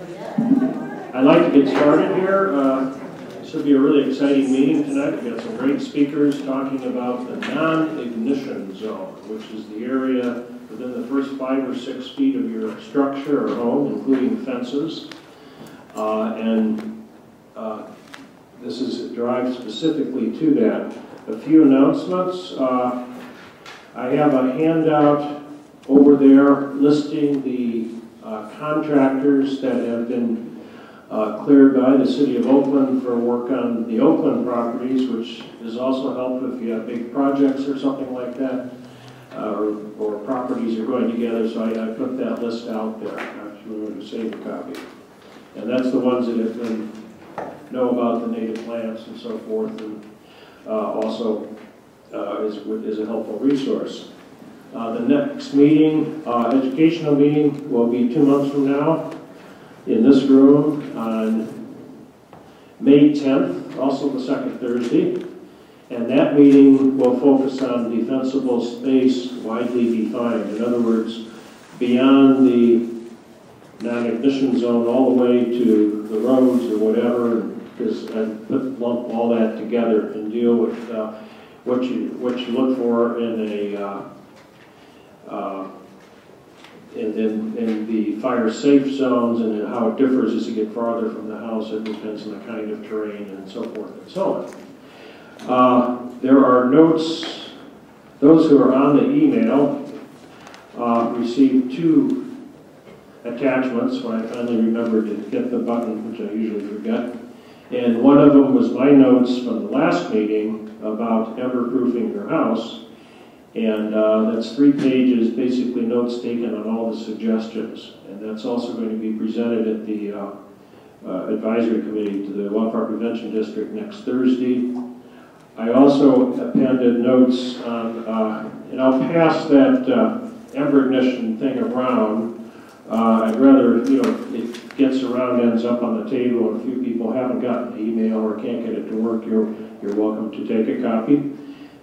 I'd like to get started here. This will be a really exciting meeting tonight. We've got some great speakers talking about the non-ignition zone, which is the area within the first 5 or 6 feet of your structure or home, including fences. This is derived specifically to that. A few announcements. I have a handout over there listing the contractors that have been cleared by the City of Oakland for work on the Oakland properties, which is also helpful if you have big projects or something like that, or properties are going together. So I put that list out there if you want to save a copy. And that's the ones that have been know about the native plants and so forth, and also is a helpful resource. The next meeting, educational meeting, will be 2 months from now in this room on May 10th, also the second Thursday. And that meeting will focus on defensible space widely defined. In other words, beyond the non-ignition zone all the way to the roads or whatever, because I lump all that together and deal with what you look for in the fire safe zones, and how it differs as you get farther from the house. It depends on the kind of terrain and so forth and so on. There are notes. Those who are on the email received 2 attachments when I finally remembered to hit the button, which I usually forget. And one of them was my notes from the last meeting about emberproofing your house. And that's 3 pages, basically notes taken on all the suggestions. And that's also going to be presented at the advisory committee to the Wildfire Prevention District next Thursday. I also appended notes on, and I'll pass that ember ignition thing around. I'd rather, it gets around, ends up on the table, and a few people haven't gotten the email or can't get it to work, you're welcome to take a copy.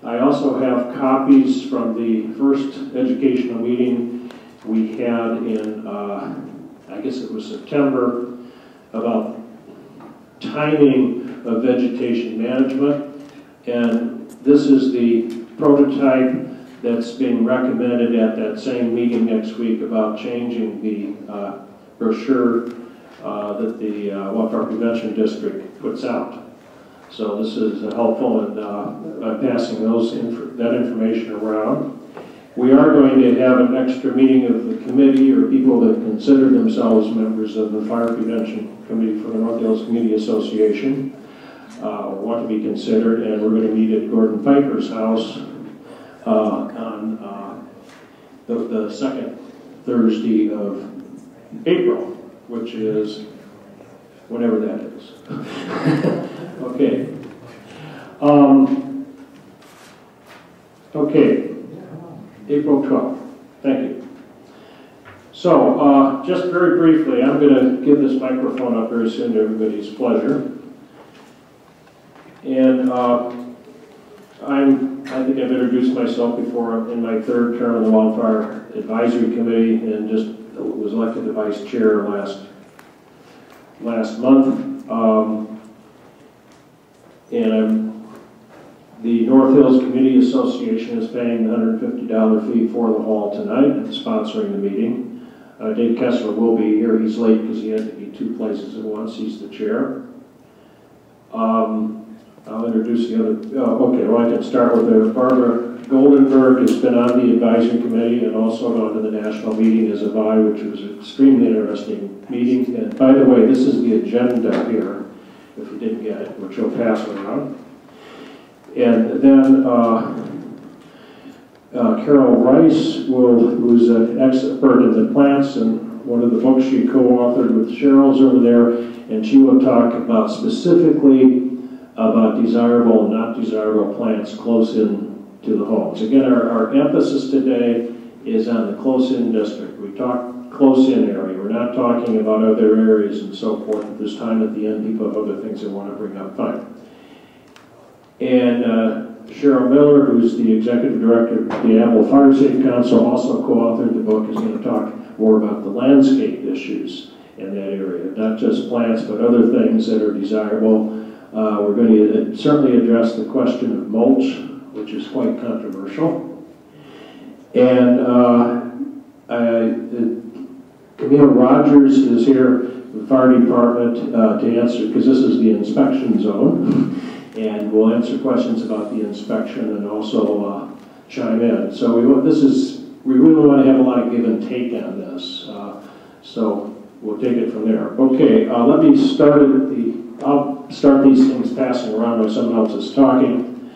I also have copies from the first educational meeting we had in, I guess it was September, about timing of vegetation management. And this is the prototype that's being recommended at that same meeting next week about changing the brochure that the Wildfire Prevention District puts out. So this is helpful in passing that information around. We are going to have an extra meeting of the committee, or people that consider themselves members of the Fire Prevention Committee for the North Hills Community Association, want to be considered, and we're going to meet at Gordon Piper's house on the second Thursday of April, which is whenever that is. Okay. Okay. April 12th. Thank you. So, just very briefly, I'm going to give this microphone up very soon to everybody's pleasure. And I think I've introduced myself before. In my 3rd term on the Wildfire Advisory Committee, and just was elected the vice chair last month. The North Hills Community Association is paying the $150 fee for the hall tonight and sponsoring the meeting. Dave Kessler will be here. He's late because he had to be 2 places at once. He's the chair. I'll introduce the other. Okay, well, I can start with her. Barbara Goldenberg has been on the advisory committee and also gone to the national meeting as a VI, which was an extremely interesting meeting. And by the way, this is the agenda here, if you didn't get it, which you'll pass around. And then Carol Rice, who's an expert in the plants, and one of the books she co-authored with Cheryl's over there, and she will talk about specifically about desirable and not desirable plants close in to the homes. Again, our emphasis today is on the close-in district. We talk close-in area. We're not talking about other areas and so forth. If there's time at the end, people have other things they want to bring up, fine. And Cheryl Miller, who's the executive director of the Oakland Fire Safety Council, also co-authored the book, is going to talk more about the landscape issues. in that area. Not just plants, but other things that are desirable. We're going to certainly address the question of mulch, which is quite controversial. And Camille Rogers is here from the fire department to answer, because this is the inspection zone, and we'll answer questions about the inspection and also chime in. So we really want to have a lot of give and take on this. So we'll take it from there. Okay, let me start I'll start these things passing around while someone else is talking.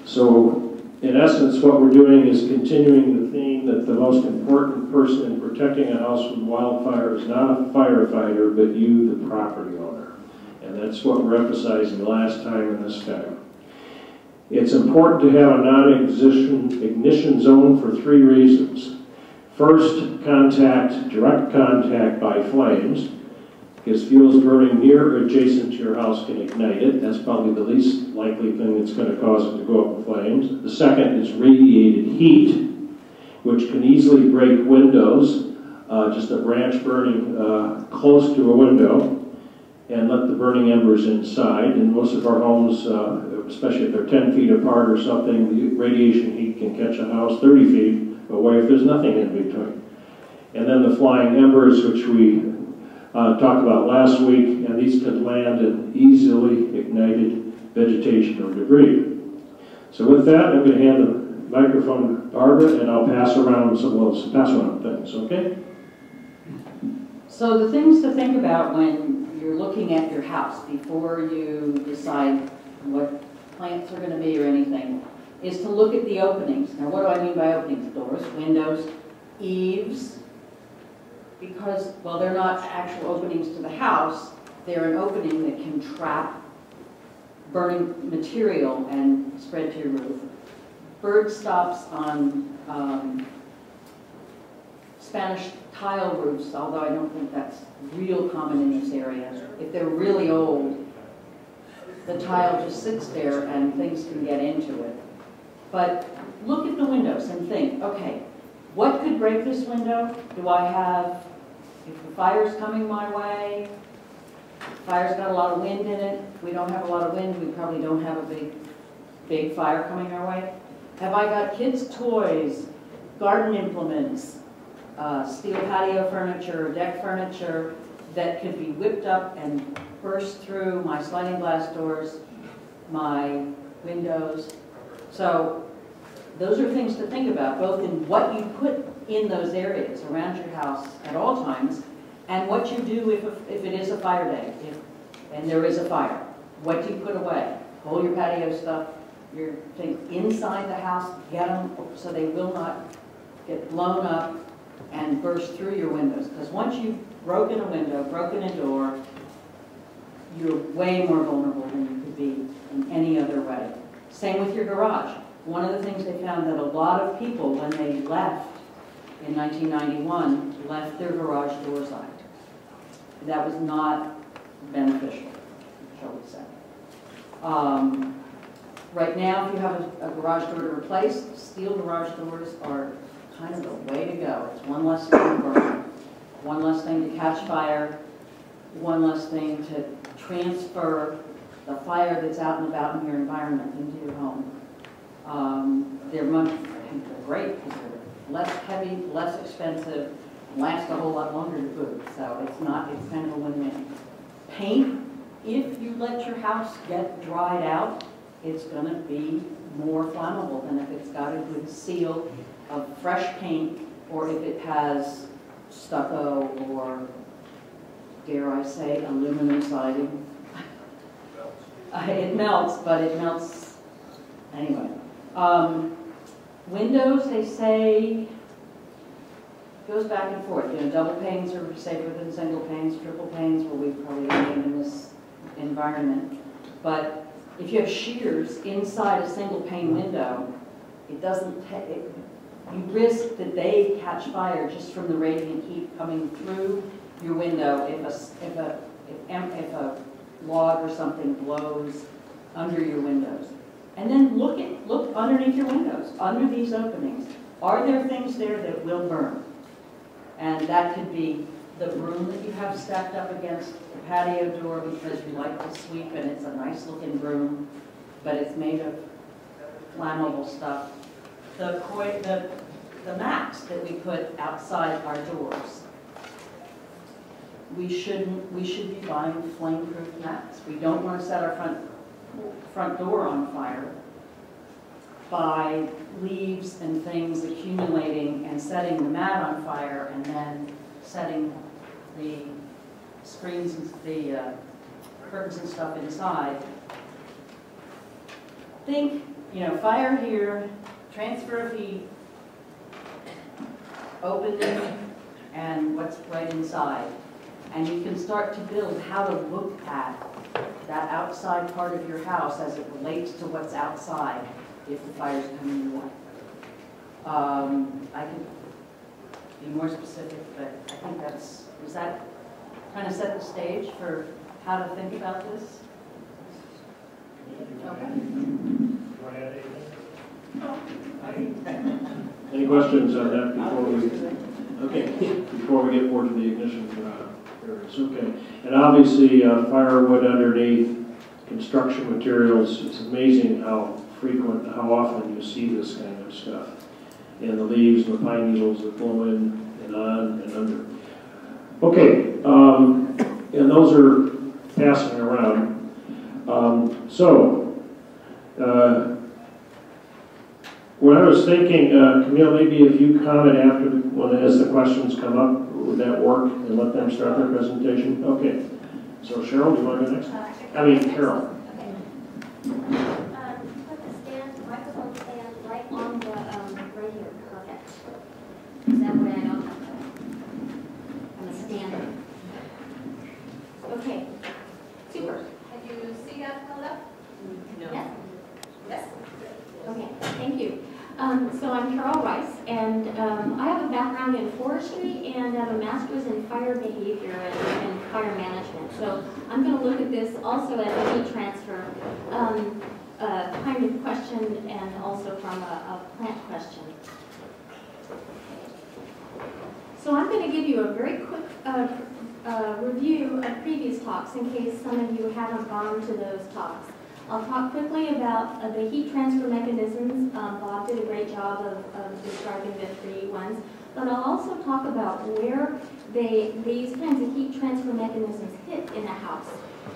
So in essence, what we're doing is continuing the theme that the most important person in protecting a house from wildfire is not a firefighter, but you, the property owner. And that's what we're emphasizing last time and this time. It's important to have a non-ignition zone for 3 reasons. First, direct contact by flames, because fuels burning near or adjacent to your house can ignite it. That's probably the least likely thing that's going to cause it to go up in flames. The second is radiated heat, which can easily break windows, just a branch burning close to a window, and let the burning embers inside. In most of our homes, especially if they're 10 feet apart or something, the radiation heat can catch a house 30 feet away if there's nothing in between. And then the flying embers, which we talked about last week, and these could land in easily ignited vegetation or debris. So with that, I'm going to hand the microphone to Barbara, and I'll pass around pass around things, okay? So the things to think about when you're looking at your house before you decide what plants are going to be or anything is to look at the openings. Now, what do I mean by openings? Doors, windows, eaves, because, well, they're not actual openings to the house. They're an opening that can trap burning material and spread to your roof. Bird stops on Spanish tile roofs, although I don't think that's real common in this area. If they're really old, the tile just sits there and things can get into it. But look at the windows and think, okay, what could break this window? Do I have, if the fire's coming my way, fire's got a lot of wind in it, if we don't have a lot of wind, we probably don't have a big fire coming our way. Have I got kids' toys, garden implements, steel patio furniture, deck furniture that could be whipped up and burst through my sliding glass doors, my windows? So those are things to think about, both in what you put in those areas around your house at all times, and what you do if it is a fire day, and there is a fire. What do you put away? Pull your patio stuff, your things inside the house, get them so they will not get blown up and burst through your windows. Because once you've broken a window, broken a door, you're way more vulnerable than you could be in any other way. Same with your garage. One of the things they found that a lot of people, when they left in 1991, left their garage doors locked. That was not beneficial, shall we say. Right now, if you have a garage door to replace, steel garage doors are kind of the way to go. It's one less thing to burn, one less thing to catch fire, one less thing to transfer the fire that's out and about in your environment into your home. They're great because they're less heavy, less expensive, and last a whole lot longer to boot. So it's kind of a win-win. Paint, if you let your house get dried out, it's going to be more flammable than if it's got a good seal of fresh paint, or if it has stucco or, dare I say, aluminum siding. It melts, but it melts anyway. Windows, they say, goes back and forth. You know, double panes are safer than single panes. Triple panes, well, we probably have them in this environment. But if you have shears inside a single pane window, it doesn't. You risk that they catch fire just from the radiant heat coming through your window if a log or something blows under your windows. And then look underneath your windows, under these openings. Are there things there that will burn? And that could be the broom that you have stacked up against the patio door because you like to sweep and it's a nice looking broom, but it's made of flammable stuff. The mats that we put outside our doors. We should be buying flame-proof mats. We don't want to set our front door on fire by leaves and things accumulating and setting the mat on fire and then setting the screens and the curtains and stuff inside. Think, fire here, transfer of heat, opening, and what's right inside. And you can start to build how to look at that outside part of your house as it relates to what's outside if the fire's coming your way. I could be more specific, but I think does that kind of set the stage for how to think about this? Okay. Any questions on that before we get forward to the ignition areas? Okay. And obviously, firewood underneath construction materials. It's amazing how often you see this kind of stuff. And the leaves and the pine needles that blow in and on and under. Okay, and those are passing around. What I was thinking, Camille, maybe if you comment as the questions come up, would that work? And let them start their presentation? Okay. So Cheryl, do you want to go next? Carol. Okay. Put the microphone stand right on the right here. Perfect. Is that way I don't have to? I'm a stander. Okay. Super. Can you see us held up? No. Yes. Yes. Okay. Thank you. So I'm Carol Rice, and I have a background in forestry and have a master's in fire behavior and fire management. So I'm going to look at this also as a heat transfer kind of question and also from a plant question. So I'm going to give you a very quick review of previous talks in case some of you haven't gone to those talks. I'll talk quickly about the heat transfer mechanisms. Bob did a great job of describing the three ones. But I'll also talk about where these kinds of heat transfer mechanisms hit in a house.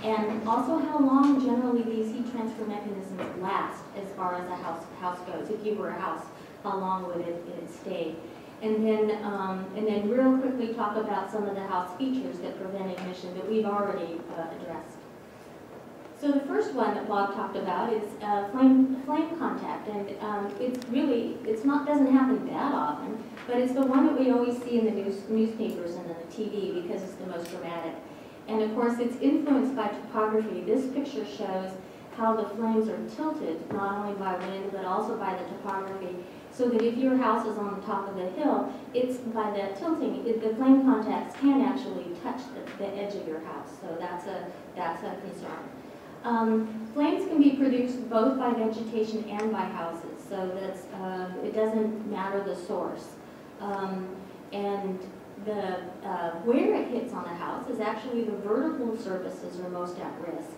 And also how long generally these heat transfer mechanisms last as far as a house goes. If you were a house, how long would it stay? And then real quickly talk about some of the house features that prevent ignition that we've already addressed. So the first one that Bob talked about is flame contact, and doesn't happen that often, but it's the one that we always see in the newspapers and on the TV because it's the most dramatic. And of course, it's influenced by topography. This picture shows how the flames are tilted, not only by wind but also by the topography. So that if your house is on the top of the hill, it's by that tilting, the flame contacts can actually touch the edge of your house. So that's a concern. Flames can be produced both by vegetation and by houses, so that's it doesn't matter the source. And the where it hits on a house is actually the vertical surfaces are most at risk.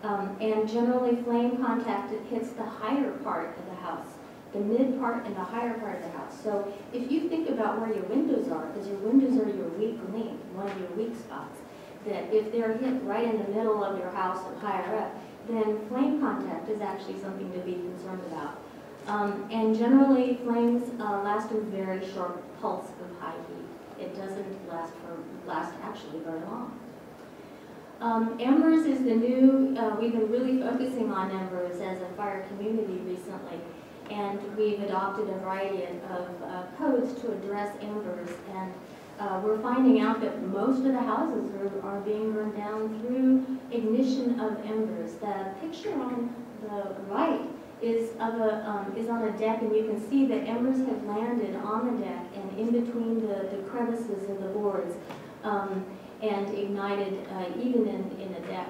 And generally, flame contact hits the higher part of the house, the mid part and the higher part of the house. So if you think about where your windows are, because your windows are your weak link, one of your weak spots, that if they're hit right in the middle of your house and higher up, then flame contact is actually something to be concerned about. And generally, flames last a very short pulse of high heat. It doesn't last actually very long. Embers is the new, we've been really focusing on embers as a fire community recently, and we've adopted a variety of codes to address embers. And we're finding out that most of the houses are being burned down through ignition of embers. The picture on the right is on a deck, and you can see that embers have landed on the deck and in between the crevices in the boards and ignited even in a deck.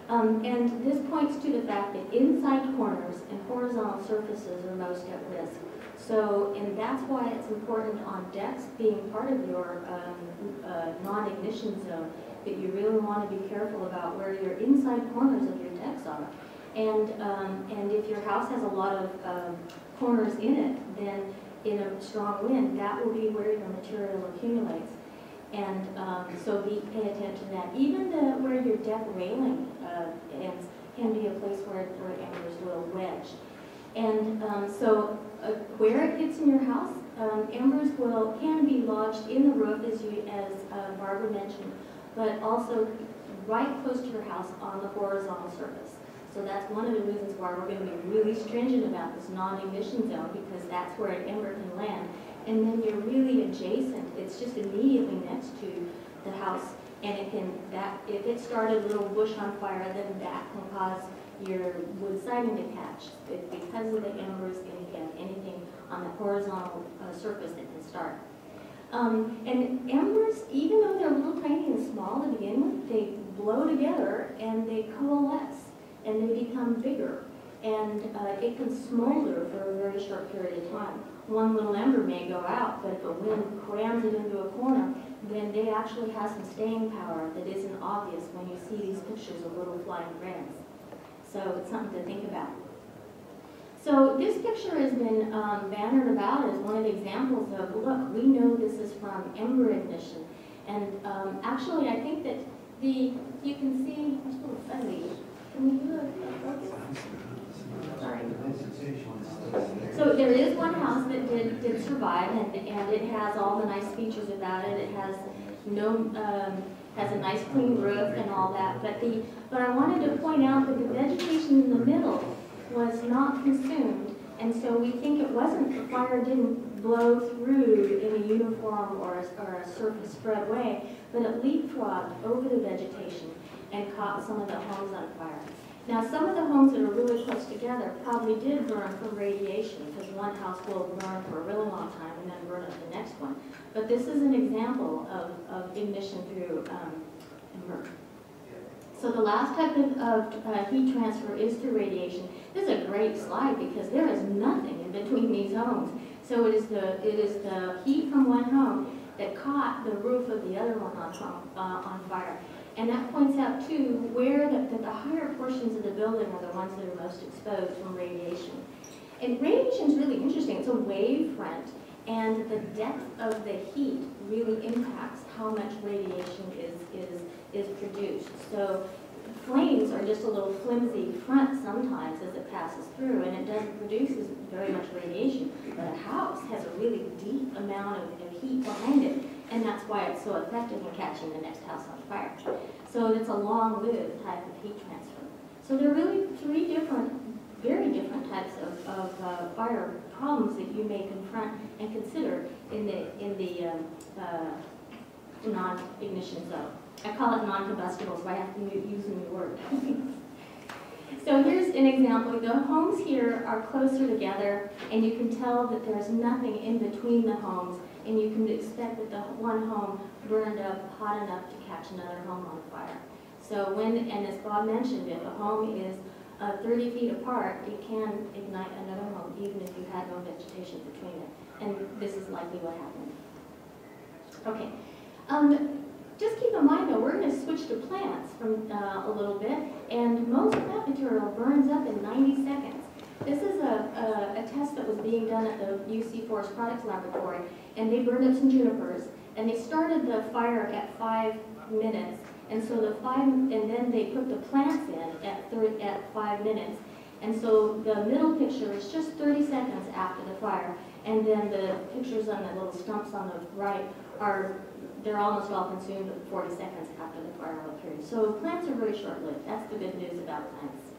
And this points to the fact that inside corners and horizontal surfaces are most at risk. So, and that's why it's important on decks being part of your non-ignition zone, that you really want to be careful about where your inside corners of your decks are. And if your house has a lot of corners in it, then in a strong wind, that will be where your material accumulates. And so pay attention to that. Even where your deck railing ends can be a place where embers will wedge. And so where it hits in your house, embers can be lodged in the roof, as Barbara mentioned, but also right close to your house on the horizontal surface. So that's one of the reasons why we're going to be really stringent about this non-ignition zone, because that's where an ember can land. And then you're really adjacent. It's just immediately next to the house. And if it started a little bush on fire, then that can cause your wood siding to catch. It's because of the embers, and again, anything on the horizontal surface that can start. And embers, even though they're a little tiny and small to begin with, they blow together and they coalesce and they become bigger. And it can smolder for a very short period of time. One little ember may go out, but if the wind crams it into a corner, then they actually have some staying power that isn't obvious when you see these pictures of little flying brands. So it's something to think about. So this picture has been bannered about as one of the examples of, look, we know this is from ember ignition. And actually, I think that you can see, it's a little fuzzy. Can we do a focus? Sorry. So there is one house that did survive, and it has all the nice features about it. It has has a nice clean roof and all that. But I wanted to point out that the vegetation in the middle was not consumed, and so we think it wasn't, the fire didn't blow through in a uniform or a surface spread way, but it leapfrogged over the vegetation and caught some of the homes on fire. Now, some of the homes that are really close together probably did burn from radiation, because one house will burn for a really long time and then burn up the next one. But this is an example of ignition through ember. So the last type of heat transfer is through radiation. This is a great slide because there is nothing in between these homes. So it is the heat from one home that caught the roof of the other one on fire. And that points out, too, where the higher portions of the building are the ones that are most exposed from radiation. And radiation is really interesting. It's a wave front, and the depth of the heat really impacts how much radiation is produced. So flames are just a little flimsy front sometimes as it passes through, and it doesn't produce very much radiation. But a house has a really deep amount of heat behind it, and that's why it's so effective in catching the next house on fire. So it's a long-lived type of heat transfer. So there are really three very different types of fire problems that you may confront and consider in the non-ignition zone. I call it non-combustible, so I have to use a new word. So here's an example. The homes here are closer together, and you can tell that there's nothing in between the homes, and you can expect that the one home burned up hot enough to catch another home on fire. So and as Bob mentioned, if a home is 30 feet apart, it can ignite another home, even if you had no vegetation between it. And this is likely what happened. Okay. Just keep in mind, though, we're going to switch to plants from a little bit, and most plant material burns up in 90 seconds. This is a test that was being done at the UC Forest Products Laboratory, and they burned up some junipers, and they started the fire at 5 minutes, and so and then they put the plants in at 5 minutes, and so the middle picture is just 30 seconds after the fire, and then the pictures on the little stumps on the right they're almost all consumed 40 seconds after the fire occurred. So plants are very short-lived. That's the good news about plants.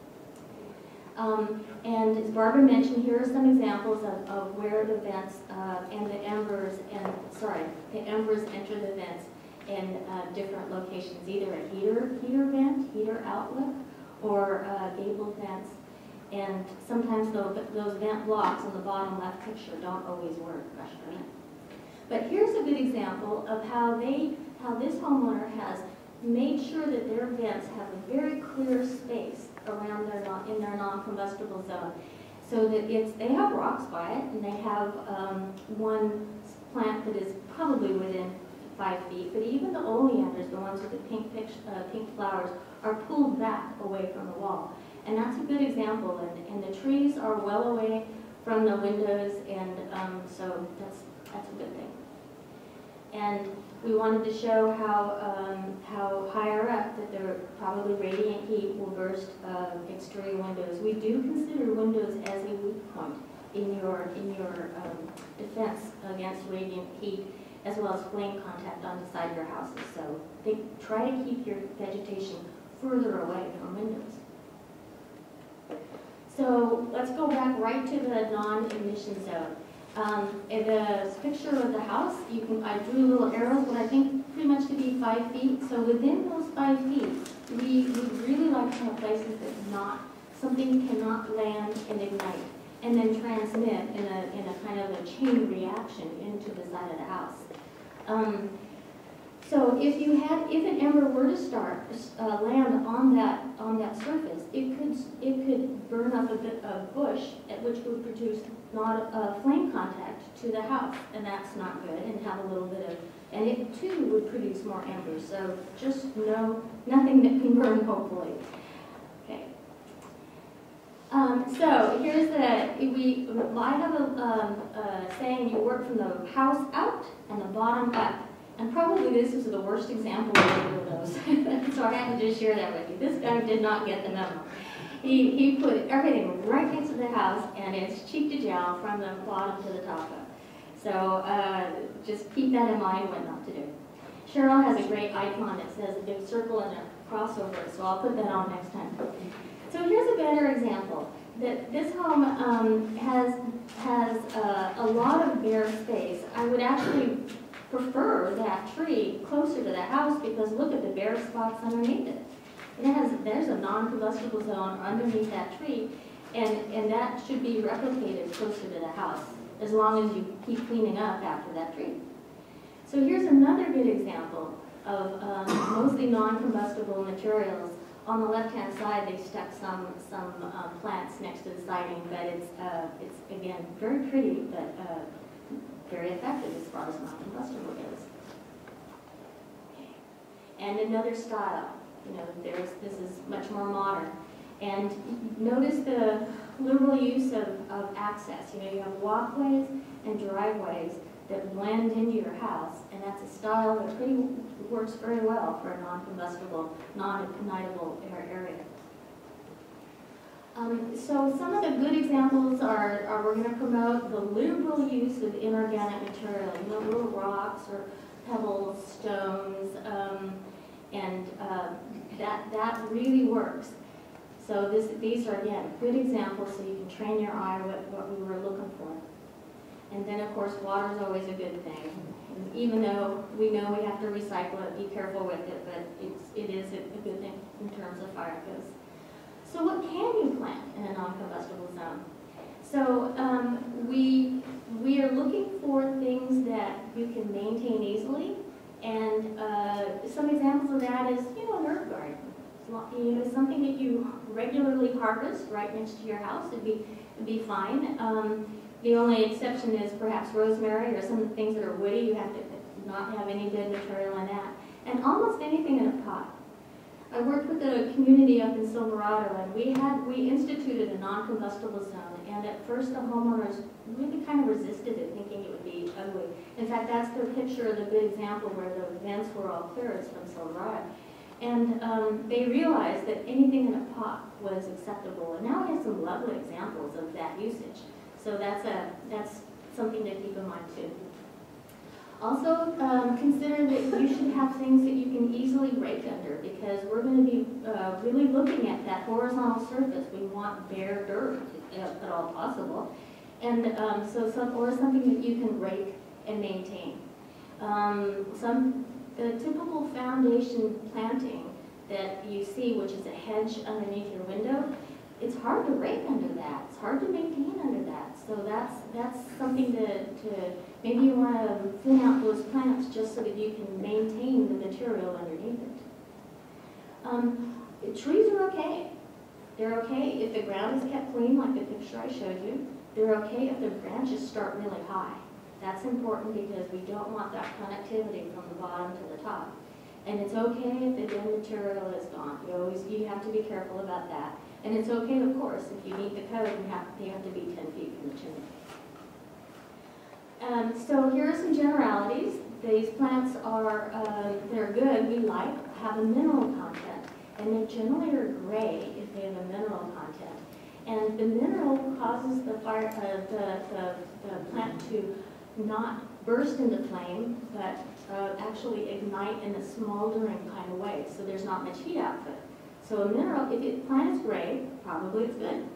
And as Barbara mentioned, here are some examples of where the vents and the embers enter the vents in different locations, either a heater vent, heater outlet, or gable vents. And sometimes those vent blocks on the bottom left picture don't always work. But here's a good example of how this homeowner has made sure that their vents have a very clear space around in their non-combustible zone. So that they have rocks by it, and they have one plant that is probably within 5 feet, but even the oleanders, the ones with the pink flowers, are pulled back away from the wall. And that's a good example, and the trees are well away from the windows, and so that's a good thing. And we wanted to show how higher up that there probably radiant heat will burst exterior windows. We do consider windows as a weak point in your defense against radiant heat, as well as flame contact on the side of your houses. So try to keep your vegetation further away from windows. So let's go back right to the non-emission zone. In the picture of the house, I drew little arrows, what I think pretty much to be 5 feet. So within those 5 feet, we really like to have places that something cannot land and ignite, and then transmit in a kind of a chain reaction into the side of the house. So if an ember were to land on that surface, it could burn up a bit of bush, which would produce not a flame contact to the house, and that's not good. And have a little bit of, and it too would produce more embers. So just nothing that can burn, hopefully. Okay. So here's I have a saying: you work from the house out and the bottom up. And probably this is the worst example of those. So I have to just share that with you. This guy did not get the memo. He put everything right next to the house, and it's cheek to jowl from the bottom to the top of. So just keep that in mind what not to do. Cheryl has a great icon that says a big circle and a crossover, so I'll put that on next time. So here's a better example. That this home has a lot of bare space. I would actually prefer that tree closer to the house, because look at the bare spots underneath it. There's a non-combustible zone underneath that tree, and that should be replicated closer to the house, as long as you keep cleaning up after that tree. So here's another good example of mostly non-combustible materials. On the left-hand side, they stuck some plants next to the siding, but it's again very pretty, but very effective as far as non-combustible goes. Okay. And another style, this is much more modern. And notice the liberal use of access. You have walkways and driveways that blend into your house, and that's a style that works very well for a non-combustible, non-ignitable area. So some of the good examples are we're going to promote the liberal use of inorganic material, little rocks or pebbles, stones, and that really works. So these are, again, good examples so you can train your eye what we were looking for. And then, of course, water is always a good thing. And even though we know we have to recycle it, be careful with it, but it is a good thing in terms of fire codes. So what can you plant in a non-combustible zone? So we are looking for things that you can maintain easily, and some examples of that is, an herb garden. Something that you regularly harvest right next to your house. It'd be fine. The only exception is perhaps rosemary or some of the things that are woody. You have to not have any dead material in that, and almost anything in a pot. I worked with a community up in Silverado, and we instituted a non-combustible zone, and at first the homeowners really kind of resisted it, thinking it would be ugly. In fact, that's their picture of the good example where the vents were all clear. It's from Silverado. And they realized that anything in a pot was acceptable, and now we have some lovely examples of that usage. So that's something to keep in mind too. Also, consider that you should have things that you can easily rake under, because we're going to be really looking at that horizontal surface. We want bare dirt, if at all possible, and so something that you can rake and maintain. The typical foundation planting that you see, which is a hedge underneath your window, it's hard to rake under that. It's hard to maintain under that. So that's something to maybe you want to thin out those plants just so that you can maintain the material underneath it. Trees are okay. They're okay if the ground is kept clean, like the picture I showed you. They're okay if the branches start really high. That's important because we don't want that connectivity from the bottom to the top. And it's okay if the dead material is gone. You have to be careful about that. And it's okay, of course, if you meet the code, you have to be 10 feet from the chimney. So here are some generalities. These plants are, they're good, we like, have a mineral content. And they generally are gray if they have a mineral content. And the mineral causes the fire, the plant to not burst into flame, but actually ignite in a smoldering kind of way. So there's not much heat output. So a mineral, if the plant is gray, probably it's good.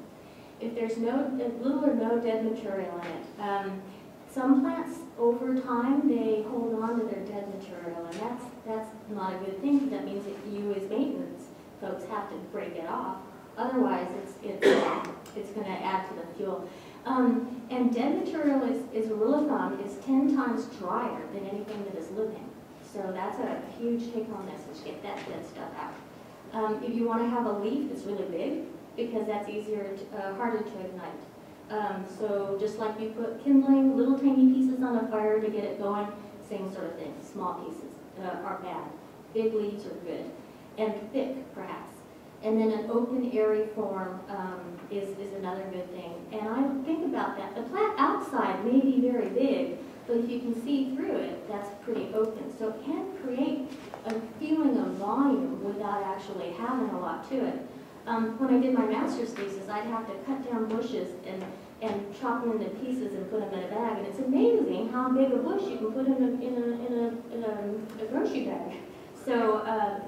If there's little or no dead material in it. Some plants, over time, they hold on to their dead material, and that's not a good thing, because that means that you as maintenance folks have to break it off. Otherwise, it's going to add to the fuel. And dead material is a rule of thumb, is 10 times drier than anything that is living. So that's a huge take-home message, get that dead stuff out. If you want to have a leaf that's really big, because that's harder to ignite. So just like you put kindling, little tiny pieces on a fire to get it going, same sort of thing. Small pieces are bad. Big leaves are good. And thick, perhaps. And then an open, airy form is another good thing. And I think about that. The plant outside may be very big, but if you can see through it, that's pretty open. So it can create a feeling of volume without actually having a lot to it. When I did my master's thesis, I'd have to cut down bushes and chop them into pieces and put them in a bag. And it's amazing how big a bush you can put in a grocery bag. So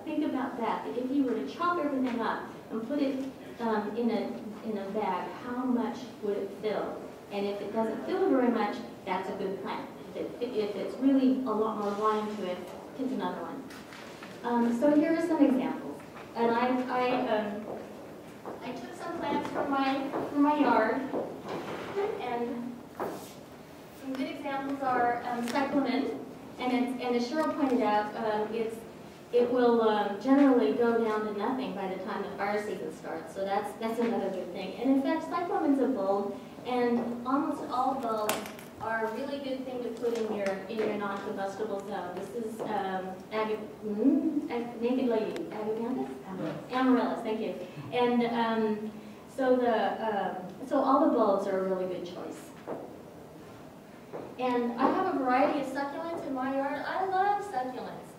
think about that. If you were to chop everything up and put it in a bag, how much would it fill? And if it doesn't fill very much, that's a good plant. If it's really a lot more volume to it, pick another one. So here are some examples. And I took some plants from my yard, and some good examples are cyclamen. And as Cheryl pointed out, it will generally go down to nothing by the time the fire season starts. So that's another good thing. And in fact, cyclamen's a bulb, and almost all bulbs are a really good thing to put in your non-combustible zone. This is naked lady, agapanthus? Amaryllis, thank you. And so all the bulbs are a really good choice. And I have a variety of succulents in my yard. I love succulents.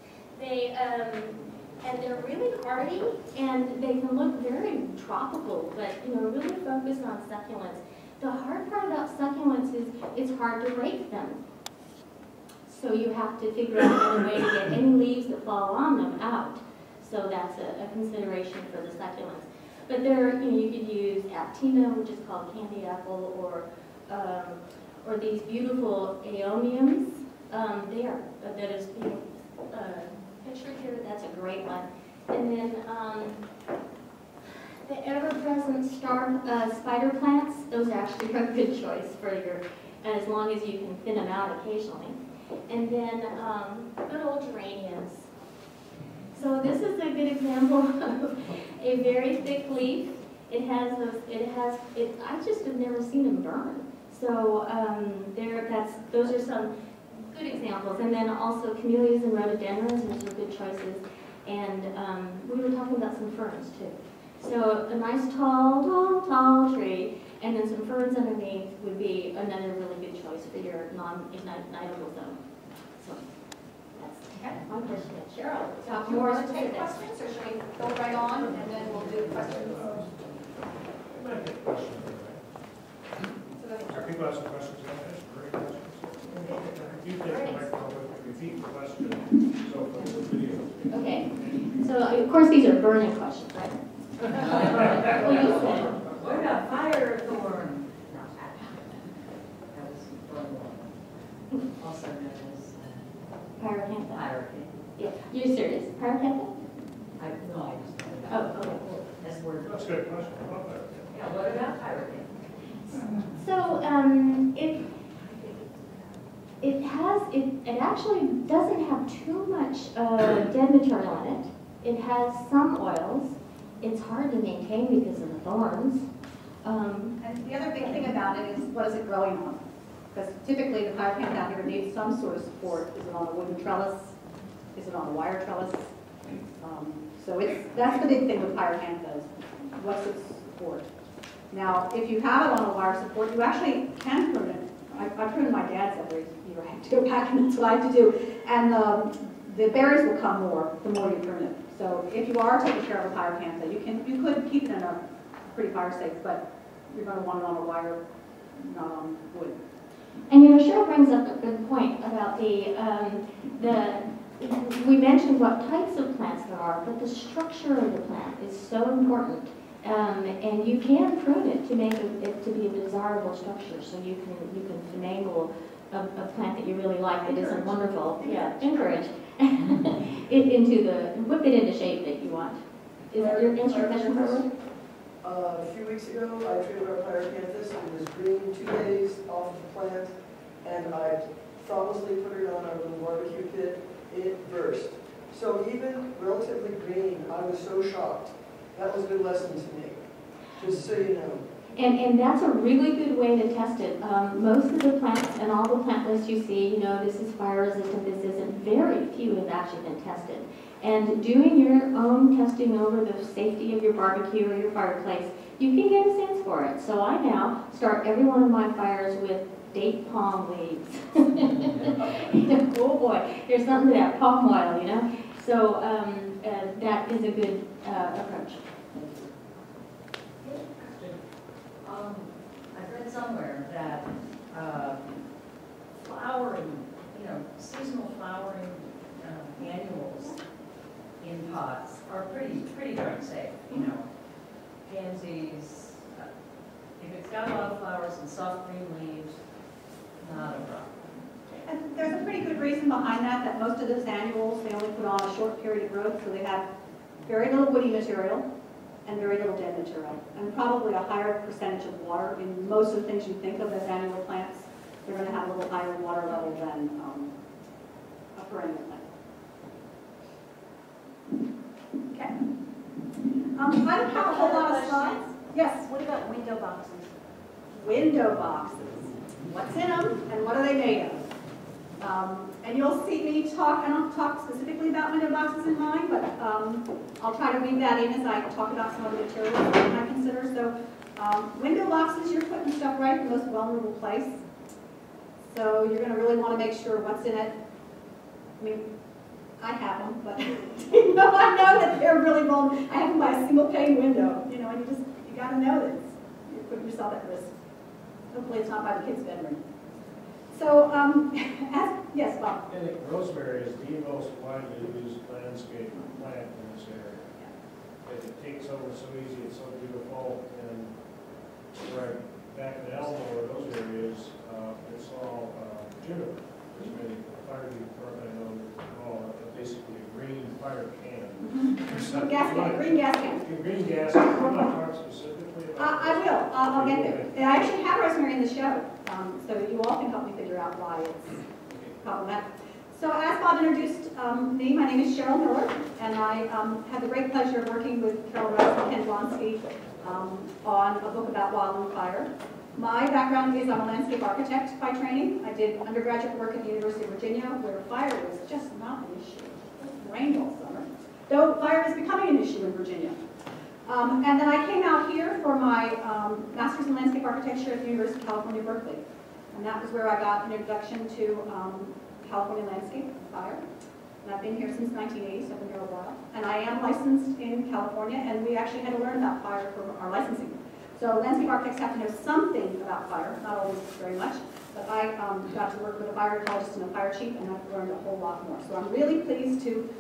And they're really hardy, and they can look very tropical, but really focus on succulents. The hard part about succulents is it's hard to rake them. So you have to figure out a way to get any leaves that fall on them out. So that's a consideration for the succulents. But you could use aptina, which is called candy apple, or these beautiful aeoniums. That is being pictured here. That's a great one. And then the ever-present spider plants, those actually are a good choice for as long as you can thin them out occasionally. And then good old geraniums. So this is a good example of a very thick leaf. I just have never seen them burn. So those are some good examples. And then also camellias and rhododendrons, those are good choices. And we were talking about some ferns too. So a nice tall tree, and then some ferns underneath would be another really good choice for your non-ignitable zone. So that's my question. Cheryl, talk more Want to take specifics. questions, or should we go right on, and then we'll do questions? I might get questions. So go ahead. Are people asking questions? Great questions. You take the microphone, repeat the question, so for the video. Okay. So of course these are burning questions, right? What you said. What about fire thorn? That was one. Also known as Pyracantha. hierarchy. Yeah. You're serious? Pyracantha? I just thought Oh, about okay. that's the word. That's a good question. I love that. Yeah, what about hierarchy? So it actually doesn't have too much dead material in it. It has some oils. It's hard to maintain because of the thorns. And the other big thing about it is, what is it growing on? Because typically the fire plant out here needs some sort of support. Is it on a wooden trellis? Is it on a wire trellis? So that's the big thing with fire panthas. What's its support? Now, if you have it on a wire support, you actually can prune it. I prune my dad's every year. I have to go back, and that's what I have to do. And the berries will come more the more you prune it. So if you are taking care of a fire panther, you could keep it in a pretty fire safe, but you're going to want it on a wire, not on wood. And Cheryl brings up a good point about we mentioned what types of plants there are, but the structure of the plant is so important. And you can prune it to make it to be a desirable structure, so you can finagle a plant that you really like that isn't wonderful. Yeah, encourage whip it into shape that you want. Is that your answer question, Barbara? A few weeks ago, I treated our pyrocanthus. It was green 2 days off the plant, and I thoughtlessly put it on our little barbecue pit. It burst. So even relatively green, I was so shocked. That was a good lesson to me, just so you know. And that's a really good way to test it. Most of the plants and all the plant lists you see, this is fire resistant, this isn't. Very few have actually been tested. And doing your own testing over the safety of your barbecue or your fireplace, you can get a sense for it. So I now start every one of my fires with date palm leaves. Oh boy, there's something to that palm oil, So that is a good approach. I've read somewhere that flowering, seasonal flowering annuals in pots are pretty darn safe. Pansies, if it's got a lot of flowers and soft green leaves, not a problem. And there's a pretty good reason behind that most of those annuals, they only put on a short period of growth, so they have very little woody material and very little dead material, and probably a higher percentage of water. In most of the things you think of as annual plants, they're going to have a little higher water level than a perennial plant. Okay. I don't have a whole lot of slides. Yes? What about window boxes? Window boxes. What's in them and what are they made of? And you'll see me talk, I don't talk specifically about window boxes in mine, but I'll try to weave that in as I talk about some of the materials that I consider. So window boxes, you're putting stuff right in the most vulnerable place. So you're going to really want to make sure what's in it. I mean, I have them, but I know that they're really vulnerable. I have them by a single pane window, and you got to know that you're putting yourself at risk. Hopefully it's not by the kid's bedroom. So, yes, Bob? I think rosemary is the most widely used landscape plant in this area. It takes over so easy, it's so beautiful, and right back in Elmore, those areas, it's all juniper. There's many fire department, I know, call it basically a green fire can. Mm-hmm. Gas can, green gas can. Green gas can. You want to talk specifically about I will. I'll get there. And I actually have rosemary in the show, so you all can help me figure out why it's problematic. So as Bob introduced me, my name is Cheryl Miller, and I had the great pleasure of working with Carol Rice and Ken Blonsky on a book about wildland fire. My background is I'm a landscape architect by training. I did undergraduate work at the University of Virginia, where fire was just not an issue. It rained all summer, though fire is becoming an issue in Virginia. And then I came out here for my master's in landscape architecture at the University of California, Berkeley. And that was where I got an introduction to California landscape and fire. And I've been here since 1980, so I've been here a while. And I am licensed in California, and we actually had to learn about fire for our licensing. So landscape architects have to know something about fire, not always very much. But I got to work with a fire ecologist and a fire chief, and I've learned a whole lot more. So I'm really pleased to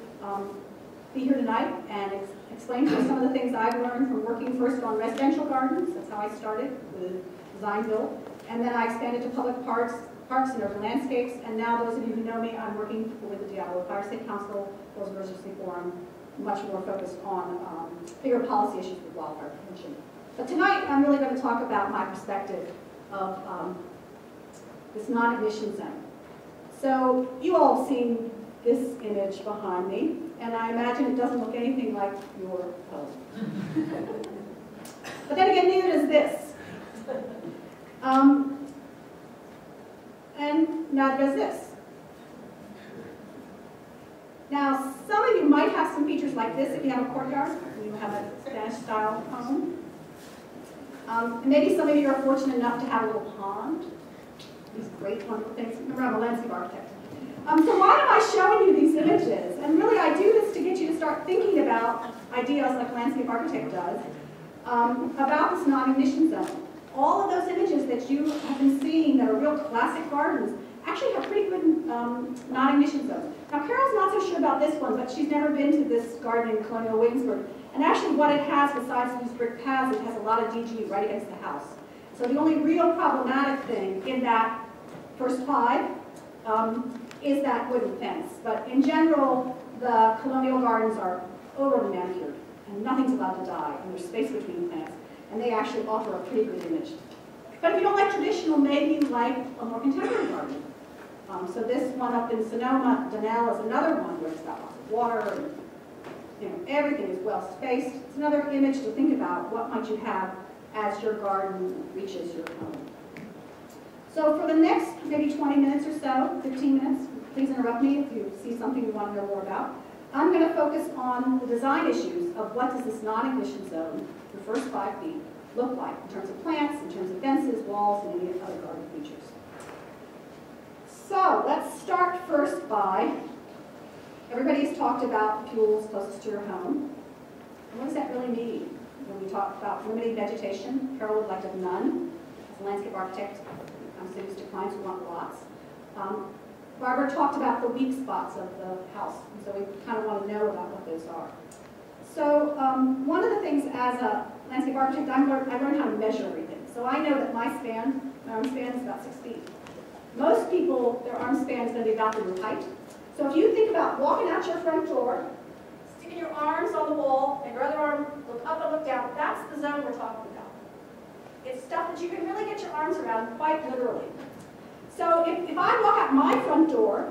be here tonight and explain to you some of the things I've learned from working first on residential gardens. That's how I started with design build. And then I expanded to public parks and urban landscapes. And now those of you who know me, I'm working with the Diablo Fire Safety Council, Hills Emergency Forum, much more focused on bigger policy issues with wildfire prevention. But tonight, I'm really going to talk about my perspective of this non-ignition zone. So you all have seen this image behind me, and I imagine it doesn't look anything like your home. But then again, neither does this. And neither does this. Now, some of you might have some features like this if you have a courtyard, and you have a Spanish-style home. And maybe some of you are fortunate enough to have a little pond. These great, wonderful things. Remember, I'm a landscape architect. So why am I showing you these images? And really, I do this to get you to start thinking about ideas like a landscape architect does, about this non-ignition zone. All of those images that you have been seeing that are real classic gardens actually have pretty good non-ignition zones. Now, Carol's not so sure about this one, but she's never been to this garden in Colonial Williamsburg. And actually what it has, besides these brick paths, it has a lot of DG right against the house. So the only real problematic thing in that first 5 is that wooden fence. But in general, the colonial gardens are overly manicured, and nothing's allowed to die, and there's space between plants. And they actually offer a pretty good image. But if you don't like traditional, maybe you like a more contemporary garden. So this one up in Sonoma, Donnell, is another one where it's got lots of water, and everything is well spaced. It's another image to think about. What might you have as your garden reaches your home? So for the next maybe 20 minutes or so, 15 minutes, please interrupt me if you see something you want to know more about. I'm going to focus on the design issues of what does this non-ignition zone, the first 5 feet, look like in terms of plants, in terms of fences, walls, and any other garden features. So let's start first by, everybody's talked about the fuels closest to your home. And what does that really mean? When we talk about limited vegetation, Carol would like to have none. As a landscape architect, I'm so used to clients who want lots. Barbara talked about the weak spots of the house, and so we kind of want to know about what those are. So one of the things as a landscape architect, I learned how to measure everything. So I know that my arm span is about 6 feet. Most people, their arm span is going to be about the roof height. So if you think about walking out your front door, sticking your arms on the wall, and your other arm look up and look down, that's the zone we're talking about. It's stuff that you can really get your arms around quite literally. So if I walk out my front door,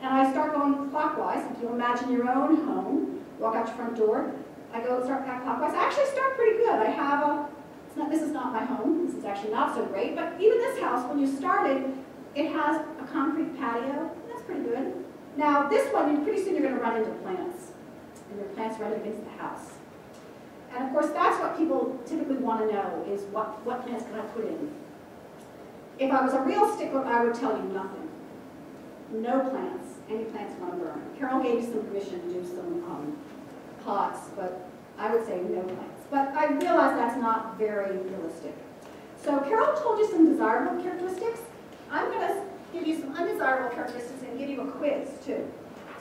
and I start going clockwise, if you imagine your own home, walk out your front door, I start back clockwise, I actually start pretty good. I have this is not my home, this is actually not so great, but even this house, when you started, it has a concrete patio, that's pretty good. Now this one, pretty soon you're going to run into plants, and your plants right against the house. And of course, that's what people typically want to know, is what plants can I put in? If I was a real stickler, I would tell you nothing. No plants. Any plants want to burn. Carol gave you some permission to do some pots, but I would say no plants. But I realize that's not very realistic. So Carol told you some desirable characteristics. I'm going to give you some undesirable characteristics and give you a quiz, too.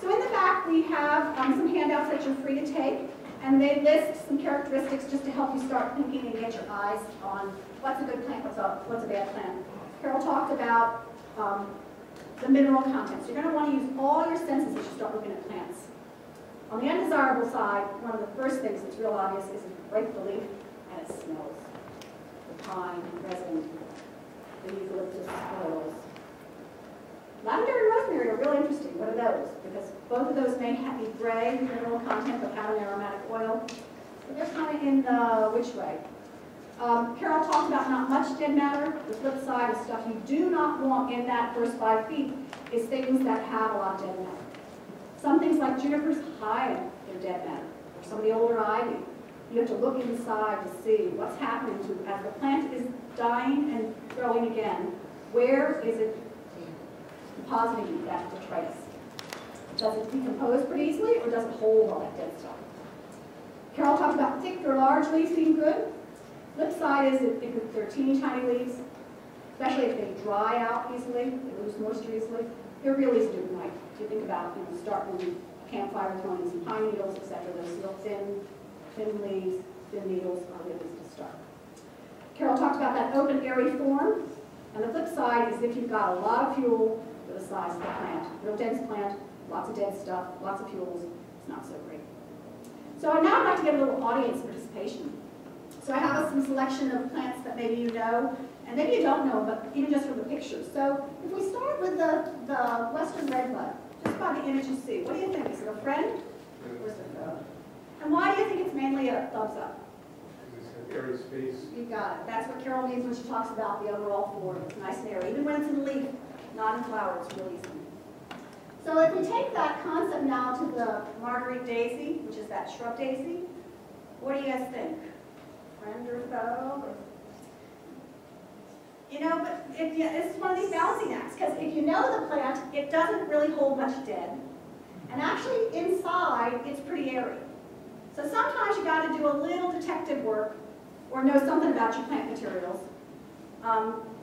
So in the back, we have some handouts that you're free to take, and they list some characteristics just to help you start thinking and get your eyes on what's a good plant, what's a bad plant. Carol talked about the mineral content. So you're going to want to use all your senses as you start looking at plants. On the undesirable side, one of the first things that's real obvious is you break the leaf and it smells. The pine, resin, the eucalyptus oils. Lavender and rosemary are really interesting. What are those? Because both of those may be gray mineral content but have an aromatic oil. But they're kind of in which way? Carol talked about not much dead matter. The flip side of stuff you do not want in that first 5 feet is things that have a lot of dead matter. Some things like junipers hide their dead matter, or some of the older ivy. You have to look inside to see what's happening to it. As the plant is dying and growing again, where is it depositing that detritus? Does it decompose pretty easily, or does it hold all that dead stuff? Carol talked about thick or large leaves being good. Flip side is if they're teeny tiny leaves, especially if they dry out easily, they lose moisture easily, they're real easy to ignite. If you think about, starting a campfire, throwing in some pine needles, etc., those little thin leaves, thin needles are really easy to start. Carol talked about that open, airy form, and the flip side is if you've got a lot of fuel for the size of the plant. Real dense plant, lots of dead stuff, lots of fuels, it's not so great. So now I'd like to get a little audience participation. So I have some selection of plants that maybe you know, and maybe you don't know, but even just from the pictures. So if we start with the western redbud, just by the image you see. What do you think? Is it a friend or is it a foe? And why do you think it's mainly a thumbs up? Airy space. You got it. That's what Carol means when she talks about the overall form. It's nice and airy. Even when it's in leaf, not in flower, it's really easy. So if we take that concept now to the Marguerite daisy, which is that shrub daisy, what do you guys think? Friend or foe? You know, but this is one of these balancing acts, because if you know the plant, it doesn't really hold much dead. And actually, inside, it's pretty airy. So sometimes you got to do a little detective work or know something about your plant materials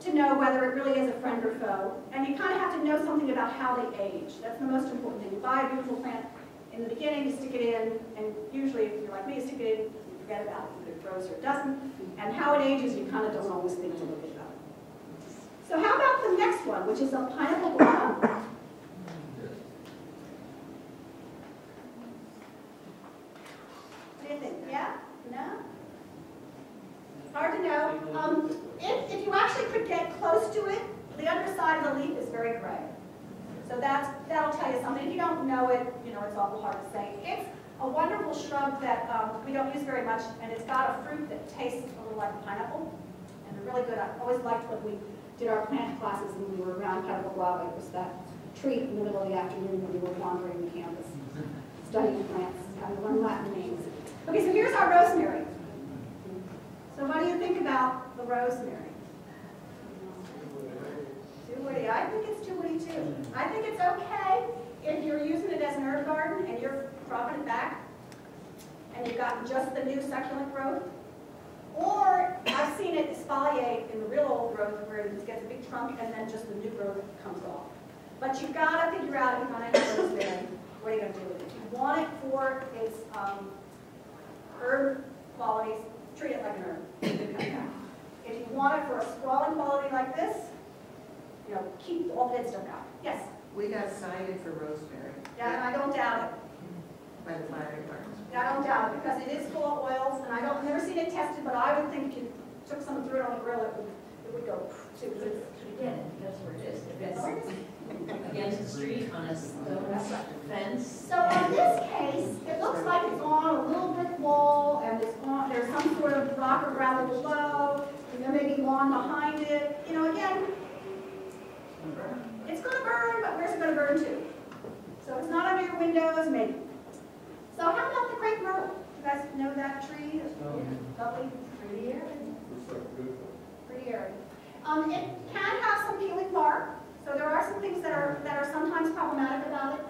to know whether it really is a friend or foe. And you kind of have to know something about how they age. That's the most important thing. You buy a beautiful plant in the beginning, you stick it in, and usually if you're like me, you stick it in, you forget about it, either it grows or it doesn't. And how it ages, you kind of don't always think a little bit about it. So how about the next one, which is a pineapple guava? What do you think? Yeah? No? Hard to know. If you actually could get close to it, the underside of the leaf is very gray. So that'll tell you something. If you don't know it, you know, it's awful hard to say. It's a wonderful shrub that we don't use very much, and it's got a fruit that tastes a little like pineapple. And they're really good. I always liked when we did our plant classes and we were around pineapple guava. It was that treat in the middle of the afternoon when we were wandering the campus, studying plants, kind of learn Latin names. Okay, so here's our rosemary. So what do you think about the rosemary? Too woody. I think it's too woody too. I think it's okay if you're using it as an herb garden and you're cropping it back and you've got just the new succulent growth. Or I've seen it exfoliate in the real old growth where it gets a big trunk and then just the new growth comes off. But you've got to figure out if you want to have rosemary, what are you going to do with it? If you want it for its herb qualities, treat it like an herb. If you want it for a sprawling quality like this, you know, keep all the dead stuff out. Yes? We got cited for rosemary Yeah, and I don't doubt it. by the fire department. I don't doubt it, because it is full of oils, and I've never seen it tested, but I would think if you took some through it on the grill, it would go too. Again, that's where it is. If it's against the street on a stone fence. So in this case, it looks like it's on a little brick wall, and it's on, there's some sort of rock or gravel below, and there may be lawn behind it. You know, again, it's going to burn, but where's it going to burn to? So it's not under your windows, maybe. So how about the crepe myrtle? You guys know that tree? Lovely, pretty area. Pretty area. It can have some peeling bark, so there are some things that are sometimes problematic about it.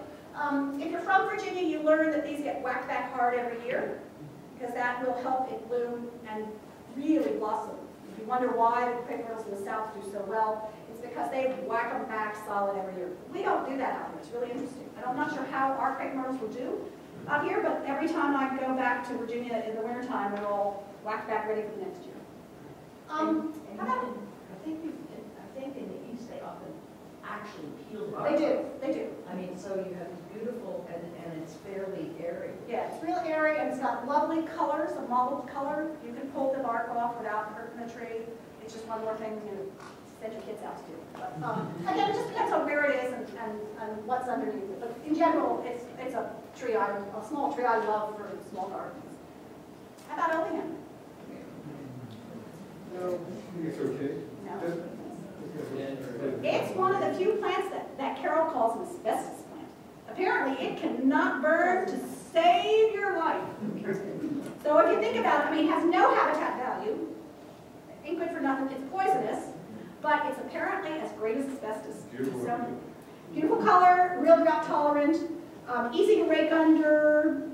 If you're from Virginia, you learn that these get whacked back hard every year, because that will help it bloom and really blossom. If you wonder why the crepe myrtles in the South do so well, it's because they whack them back solid every year. We don't do that out here. It's really interesting. I'm not sure how our crepe myrtles will do out here, but every time I go back to Virginia in the wintertime, they're all whacked back ready for the next year. How about I think in the East they often actually peel bark. They do. I mean, so you have beautiful, and it's fairly airy. Yeah, it's real airy, and it's got lovely colors, a mottled color. You can pull the bark off without hurting the tree. It's just one more thing to send your kids out to do. But again, it just depends on where it is and what's underneath it. But in general, it's a tree a small tree I love for small gardens. How about Olean? No, it's okay. No. It's one of the few plants that Carol calls an asbestos plant. Apparently, it cannot burn to save your life. So if you think about it, I mean, it has no habitat value. It ain't good for nothing. It's poisonous, but it's apparently as great as asbestos. Beautiful. So, beautiful color, real drought tolerant, easy to rake under,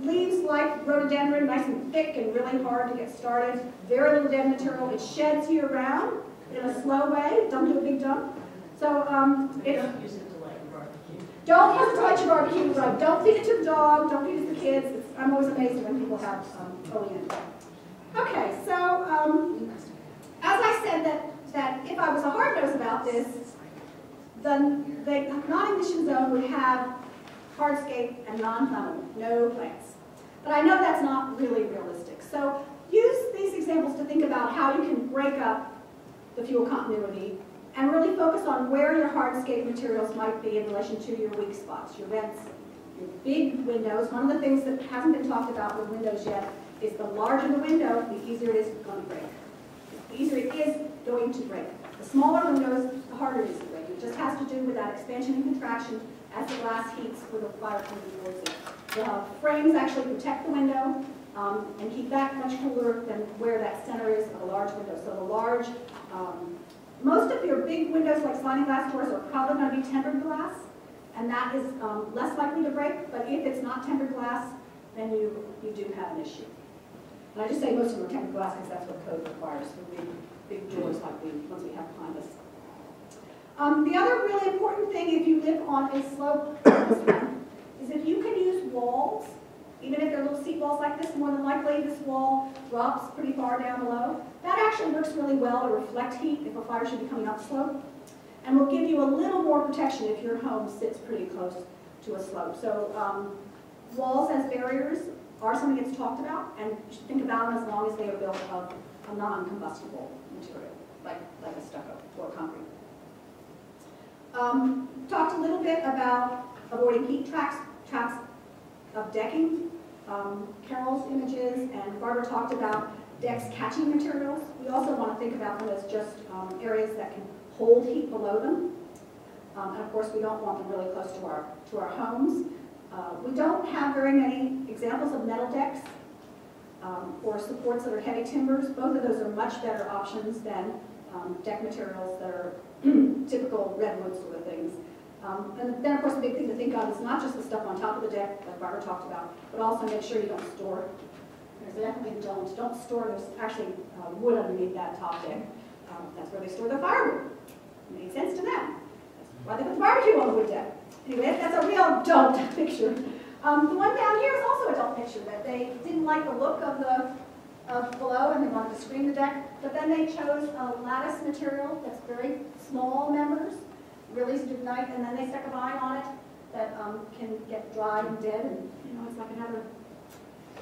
leaves like rhododendron, nice and thick and really hard to get started. Very little dead material. It sheds year round in a slow way. Don't do a big dump. So it's Don't use it to light barbecue. don't use it to light your barbecue. Right? Don't feed it to the dog. Don't feed it to the kids. I'm always amazed when people have oleander. Okay, so as I said that if I was a hard nose about this, then the non-emission zone would have hardscape and non-flammable, no plants. But I know that's not really realistic. So use these examples to think about how you can break up the fuel continuity and really focus on where your hardscape materials might be in relation to your weak spots, your vents, your big windows. One of the things that hasn't been talked about with windows yet is the larger the window, the easier it is going to break. The easier it is going to break. The smaller windows, the harder it is to break. It just has to do with that expansion and contraction as the glass heats with the fire coming towards it. The frames actually protect the window and keep that much cooler than where that center is of a large window. So the large, most of your big windows like sliding glass doors are probably going to be tempered glass, and that is less likely to break. But if it's not tempered glass, then you do have an issue. And I just say most of them are tempered glass because that's what code requires for big doors like the ones we have behind us. The other really important thing if you live on a slope is if you can use walls, even if they're little seat walls like this, more than likely this wall drops pretty far down below. That actually works really well to reflect heat if a fire should be coming up slope, and will give you a little more protection if your home sits pretty close to a slope. So walls as barriers are something that's talked about, and you should think about them as long as they are built of a non-combustible material, like a stucco or concrete. Talked a little bit about avoiding heat traps of decking. Carol's images and Barbara talked about decks catching materials. We also want to think about them as just areas that can hold heat below them. And of course, we don't want them really close to our homes. We don't have very many examples of metal decks or supports that are heavy timbers. Both of those are much better options than deck materials that are typical redwood sort of things. And then, of course, the big thing to think of is not just the stuff on top of the deck, like Barbara talked about, but also make sure you don't store. There's definitely don't store. There's actually wood underneath that top deck. That's where they store their firewood. It made sense to them. That's why they put the barbecue on the wood deck. Anyway, that's a real don't picture. The one down here is also a don't picture, that they didn't like the look of below and they wanted to screen the deck, but then they chose a lattice material that's very small members, released at night, and then they stuck a vine on it that can get dry and dead, and it's like another.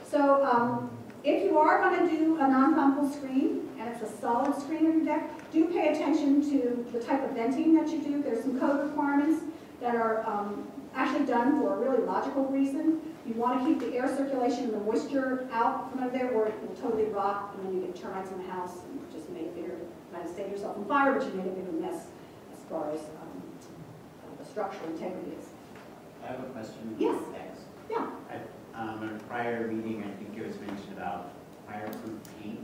So if you are going to do a non-flammable screen, and it's a solid screen on your deck, do pay attention to the type of venting that you do. There's some code requirements that are actually done for a really logical reason. You want to keep the air circulation and the moisture out from under there, or it will totally rot, and then you get termites in the house, and just make bigger, trying to save yourself from fire, but you make a bigger mess as far as the structural integrity is. I have a question. Yes. Thanks. Yeah. In a prior meeting, I think it was mentioned about fireproof paint.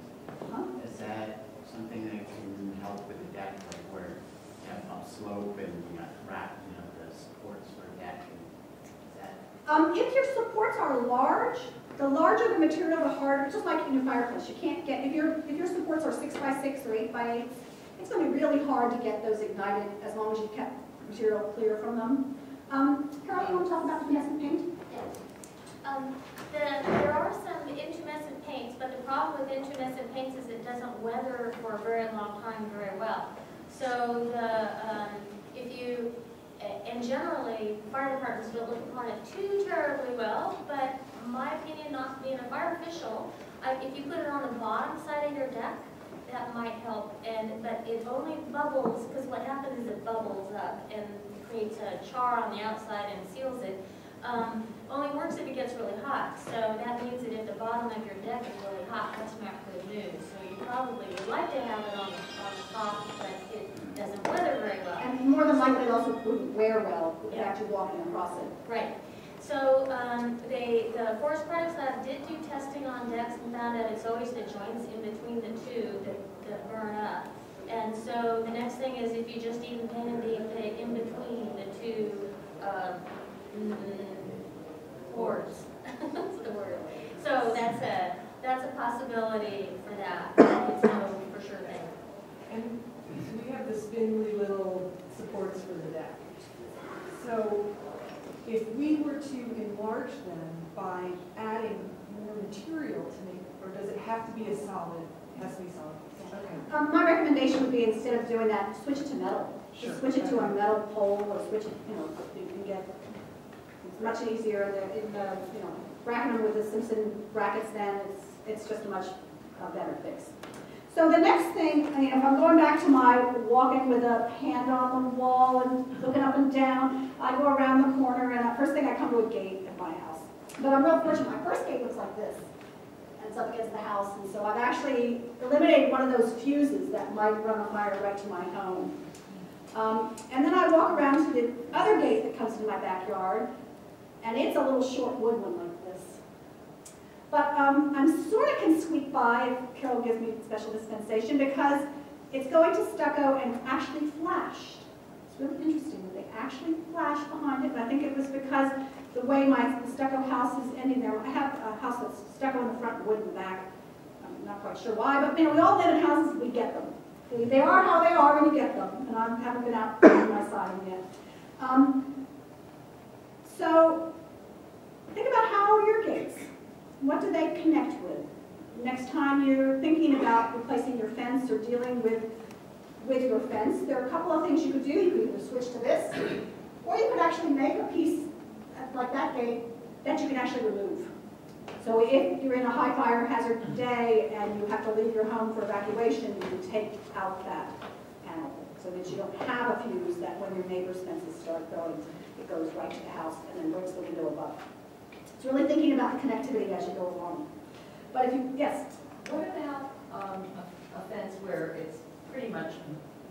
Is that something that can help with the deck, like where you have upslope and you got the supports for a deck? If your supports are large, the larger the material, the harder. Just like in your fireplace, you can't get if your supports are 6x6 or 8x8. It's going to be really hard to get those ignited as long as you kept material clear from them. Carol, you want to talk about intumescent paint? Yes. There are some intumescent paints, but the problem with intumescent paints is it doesn't weather for a very long time very well. So and generally, fire departments don't look upon it too terribly well, but in my opinion, not being a fire official, if you put it on the bottom side of your deck, that might help. But it only bubbles, because what happens is it bubbles up and creates a char on the outside and seals it. Only works if it gets really hot. So that means that if the bottom of your deck is really hot, that's not good news. So you probably would like to have it on the top, but it doesn't weather very well. And more than likely, it also wouldn't wear well if you're actually walking across it. Right. So the Forest Products Lab did do testing on decks and found out it's always the joints in between the two that burn up. And so the next thing is if you just even painted the in between the two boards. That's the word. So that's a possibility for that. It's no for sure thing. And so we have the spindly little supports for the deck. So if we were to enlarge them by adding more material to make, or does it have to be a solid? It has to be solid. Okay. My recommendation would be instead of doing that, switch it to metal. Sure. Just switch it to a metal pole, or switch it. You can get. It's much easier. Bracketing them with the Simpson brackets. Then it's just a much better fix. So the next thing, if I'm going back to my walking with a hand on the wall and looking up and down, I go around the corner and the first thing I come to a gate at my house. But I'm real fortunate, my first gate looks like this. And it's up against the house, and so I've actually eliminated one of those fuses that might run a fire right to my home. And then I walk around to the other gate that comes to my backyard, and it's a little short wood one like this. But I'm sort of can squeak by if Carol gives me special dispensation because it's going to stucco and actually flashed. It's really interesting that they actually flashed behind it, and I think it was because the way the stucco house is ending there. I have a house that's stucco in the front and wood in the back. I'm not quite sure why, but we all live in houses, we get them. They are how they are when you get them, and I haven't been out on my siding yet. So think about how are your gates? What do they connect with? Next time you're thinking about replacing your fence or dealing with your fence, there are a couple of things you could do. You could either switch to this, or you could actually make a piece like that gate that you can actually remove. So if you're in a high fire hazard day and you have to leave your home for evacuation, you can take out that panel so that you don't have a fuse that when your neighbor's fences start going, it goes right to the house and then breaks the window above. It's really thinking about the connectivity as you go along. But if you, yes? What about a fence where it's pretty much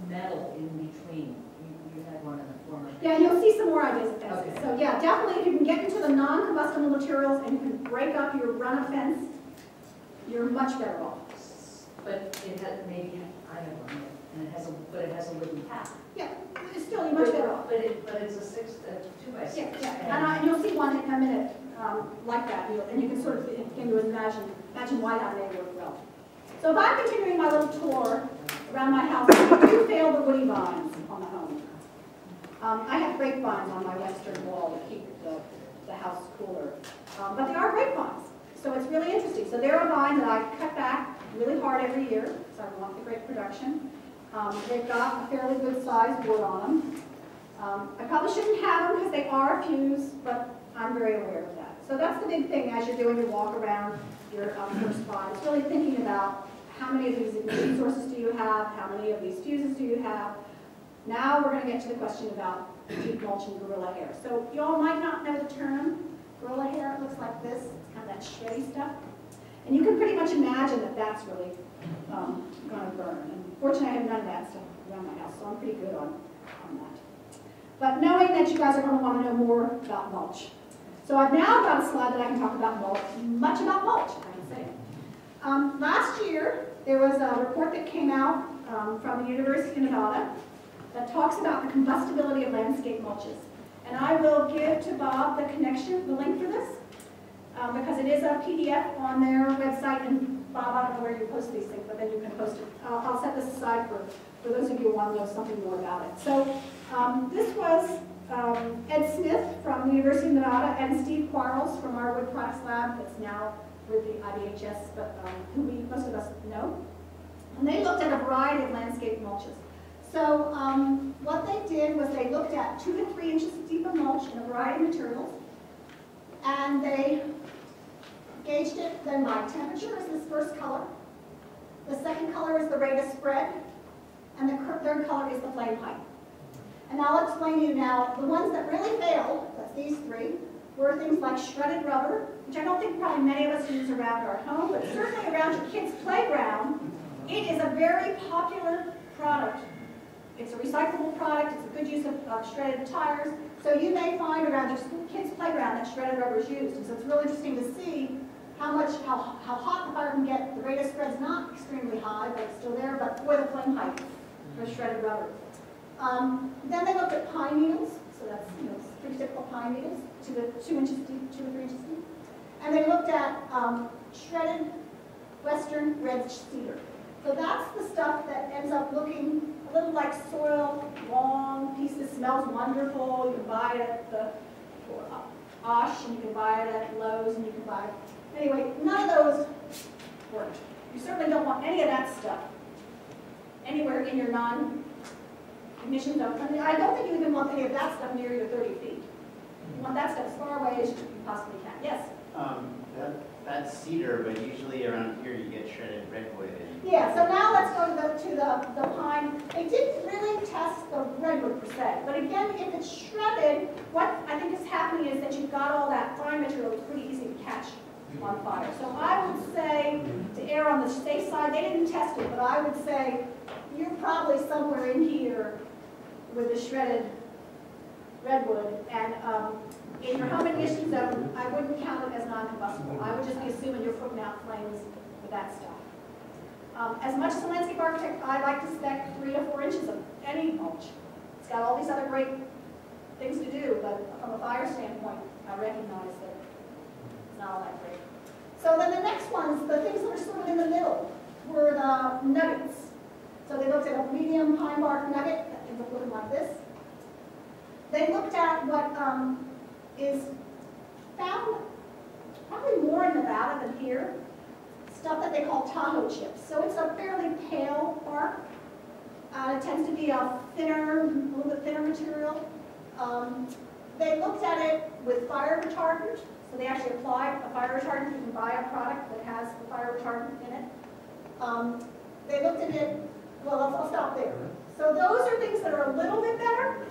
metal in between? You had one in the former. Yeah, you'll see some more ideas of fences. Okay. So yeah, definitely if you can get into the non-combustible materials and you can break up your run of fence, you're much better off. But it has maybe, I have one, and it has a wooden cap. Yeah, it's still you're much better off. But it's a 2x6. Yeah, yeah. And you'll see one in a minute like that, and you can sort of begin to imagine why that may work well. So if I'm continuing my little tour around my house, I do fail the woody vines on the home. I have grapevines on my western wall to keep the house cooler, but they are grapevines, so it's really interesting. So they're a vine that I cut back really hard every year, so I want the great production. They've got a fairly good sized wood on them. I probably shouldn't have them because they are fused, but I'm very aware of that. So that's the big thing as you're doing your walk around your first spot. It's really thinking about how many of these ignition sources do you have, how many of these fuses do you have. Now we're going to get to the question about deep mulch and gorilla hair. So you all might not know the term gorilla hair. It looks like this. It's kind of that shreddy stuff. And you can pretty much imagine that that's really going to burn. And fortunately, I have none of that stuff around my house, so I'm pretty good on that. But knowing that you guys are going to want to know more about mulch. So I've now got a slide that I can talk about mulch, much about mulch, I can say. Last year, there was a report that came out from the University of Nevada that talks about the combustibility of landscape mulches. And I will give to Bob the link for this, because it is a PDF on their website. And Bob, I don't know where you post these things, but then you can post it. I'll set this aside for those of you who want to know something more about it. So this was Ed Smith from the University of Nevada and Steve Quarles from our Wood Products Lab that's now with the IBHS, but who most of us know. And they looked at a variety of landscape mulches. So what they did was they looked at 2 to 3 inches deep of mulch in a variety of materials, and they gauged it then by temperature is this first color. The second color is the rate of spread, and the third color is the flame height. And I'll explain to you now, the ones that really failed, that's these 3, were things like shredded rubber, which I don't think probably many of us use around our home, but certainly around your kids' playground. It is a very popular product. It's a recyclable product, it's a good use of shredded tires. So you may find around your kids' playground that shredded rubber is used. And so it's really interesting to see how hot the fire can get. The rate of spread is not extremely high, but it's still there, but for the flame height for shredded rubber. Then they looked at pine needles, so that's pretty typical pine needles, 2 inches deep, 2 or 3 inches deep. And they looked at shredded western red cedar. So that's the stuff that ends up looking a little like soil, long pieces, smells wonderful. You can buy it at the Osh, and you can buy it at Lowe's, and you can buy it. Anyway, none of those worked. You certainly don't want any of that stuff anywhere in your non-ignition zone. I mean, I don't think you even want any of that stuff near your 30 feet. You want that stuff as far away as you possibly can. Yes? That's cedar, but usually around here you get shredded redwood. And Yeah, so now let's go to the pine. They didn't really test the redwood per se, but again, if it's shredded, what I think is happening is that you've got all that fine material, it's pretty easy to catch on fire. So I would say, to err on the safe side, they didn't test it, but I would say you're probably somewhere in here with the shredded redwood, and in your home ignition zone, I wouldn't count it as non-combustible. I would just be assuming you're putting out flames with that stuff. As much as a landscape architect, I like to spec 3 to 4 inches of any mulch. It's got all these other great things to do, but from a fire standpoint, I recognize that it's not all that great. So then the next ones, the things that are sort of in the middle, were the nuggets. So they looked at a medium pine bark nugget that ends up looking like this. They looked at what is found probably more in Nevada than here, stuff that they call Tahoe chips. So it's a fairly pale bark. It tends to be a thinner, a little bit thinner material. They looked at it with fire retardant. So they actually applied a fire retardant. You can buy a product that has the fire retardant in it. They looked at it, well, I'll stop there. So those are things that are a little bit better.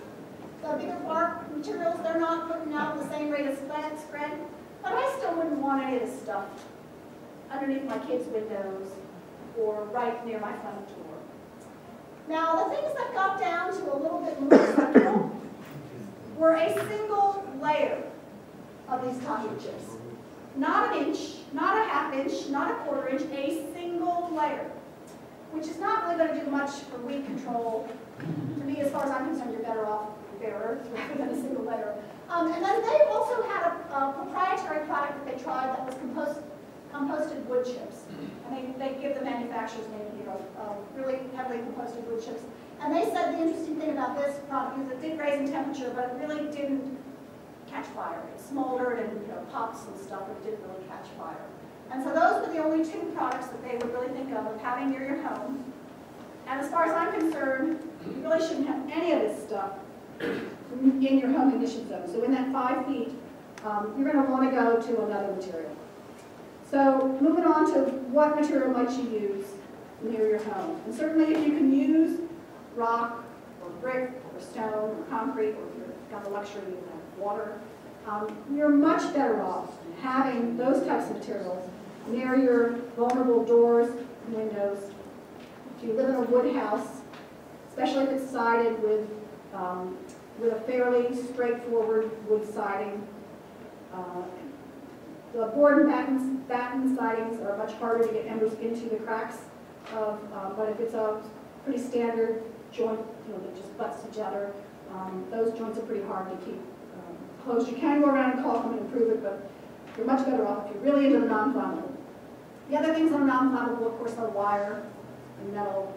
The bigger bark materials, they're not putting out the same rate of spread. But I still wouldn't want any of this stuff underneath my kids' windows or right near my front door. Now, the things that got down to a little bit more central were a single layer of these Tahoe chips. Not an inch, not a half inch, not a quarter inch, a single layer, which is not really going to do much for weed control. To me, as far as I'm concerned, you're better off bearer rather than a single layer. And then they also had a proprietary product that they tried that was composted wood chips. And they give the manufacturer's name here, really heavily composted wood chips. And they said the interesting thing about this product is it did raise in temperature, but it really didn't catch fire. It smoldered and pops and stuff, but it didn't really catch fire. And so those were the only 2 products that they would really think of having near your home. And as far as I'm concerned, you really shouldn't have any of this stuff in your home ignition zone. So in that 5 feet, you're going to want to go to another material. So moving on to what material might you use near your home. And certainly if you can use rock or brick or stone or concrete, or if you've got the luxury of water, you're much better off having those types of materials near your vulnerable doors and windows. If you live in a wood house, especially if it's sided with a fairly straightforward wood siding. The board and batten sidings are much harder to get embers into the cracks of, but if it's a pretty standard joint, that just butts each other, those joints are pretty hard to keep closed. You can go around and caulk them and improve it, but you're much better off if you're really into the non-flammable. The other things that are non-flammable, of course, are wire and metal.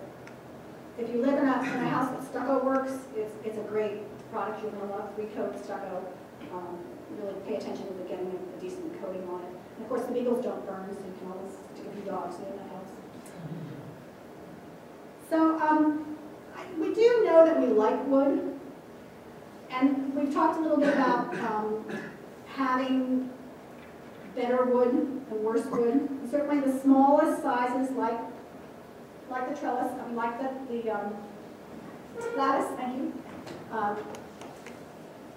If you live in a house that stucco works, it's a great product. You're going to want to recoat stucco. Really pay attention to getting a decent coating on it. And of course, the beagles don't burn, so you can always stick a few dogs in that house. So we do know that we like wood, and we've talked a little bit about having better wood and worse wood. And certainly, the smallest sizes, like the trellis, like the lattice, thank you,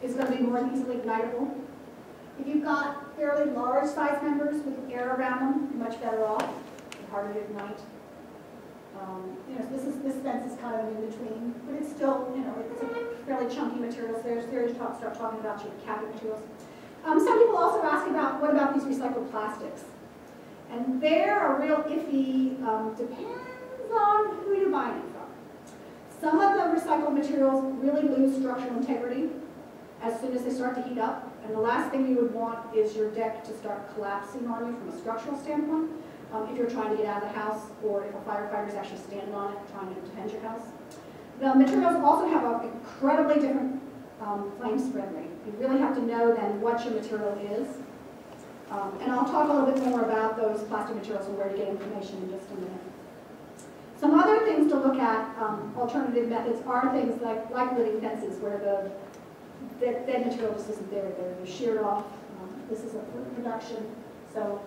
is going to be more easily ignitable. If you've got fairly large size members with air around them, you're much better off. They're harder to ignite. This fence is kind of an in-between, but it's still, it's a fairly chunky material. So there's start talking about your cabinet materials. Some people also ask about, what about these recycled plastics? And they're a real iffy, depends on who you're buying it from. Some of the recycled materials really lose structural integrity as soon as they start to heat up. And the last thing you would want is your deck to start collapsing on you from a structural standpoint, if you're trying to get out of the house, or if a firefighter is actually standing on it trying to defend your house. The materials also have an incredibly different flame spread rate. You really have to know then what your material is. And I'll talk a little bit more about those plastic materials and where to get information in just a minute. Some other things to look at, alternative methods, are things like living fences, where the dead material just isn't there. They're sheared off. This is a production, so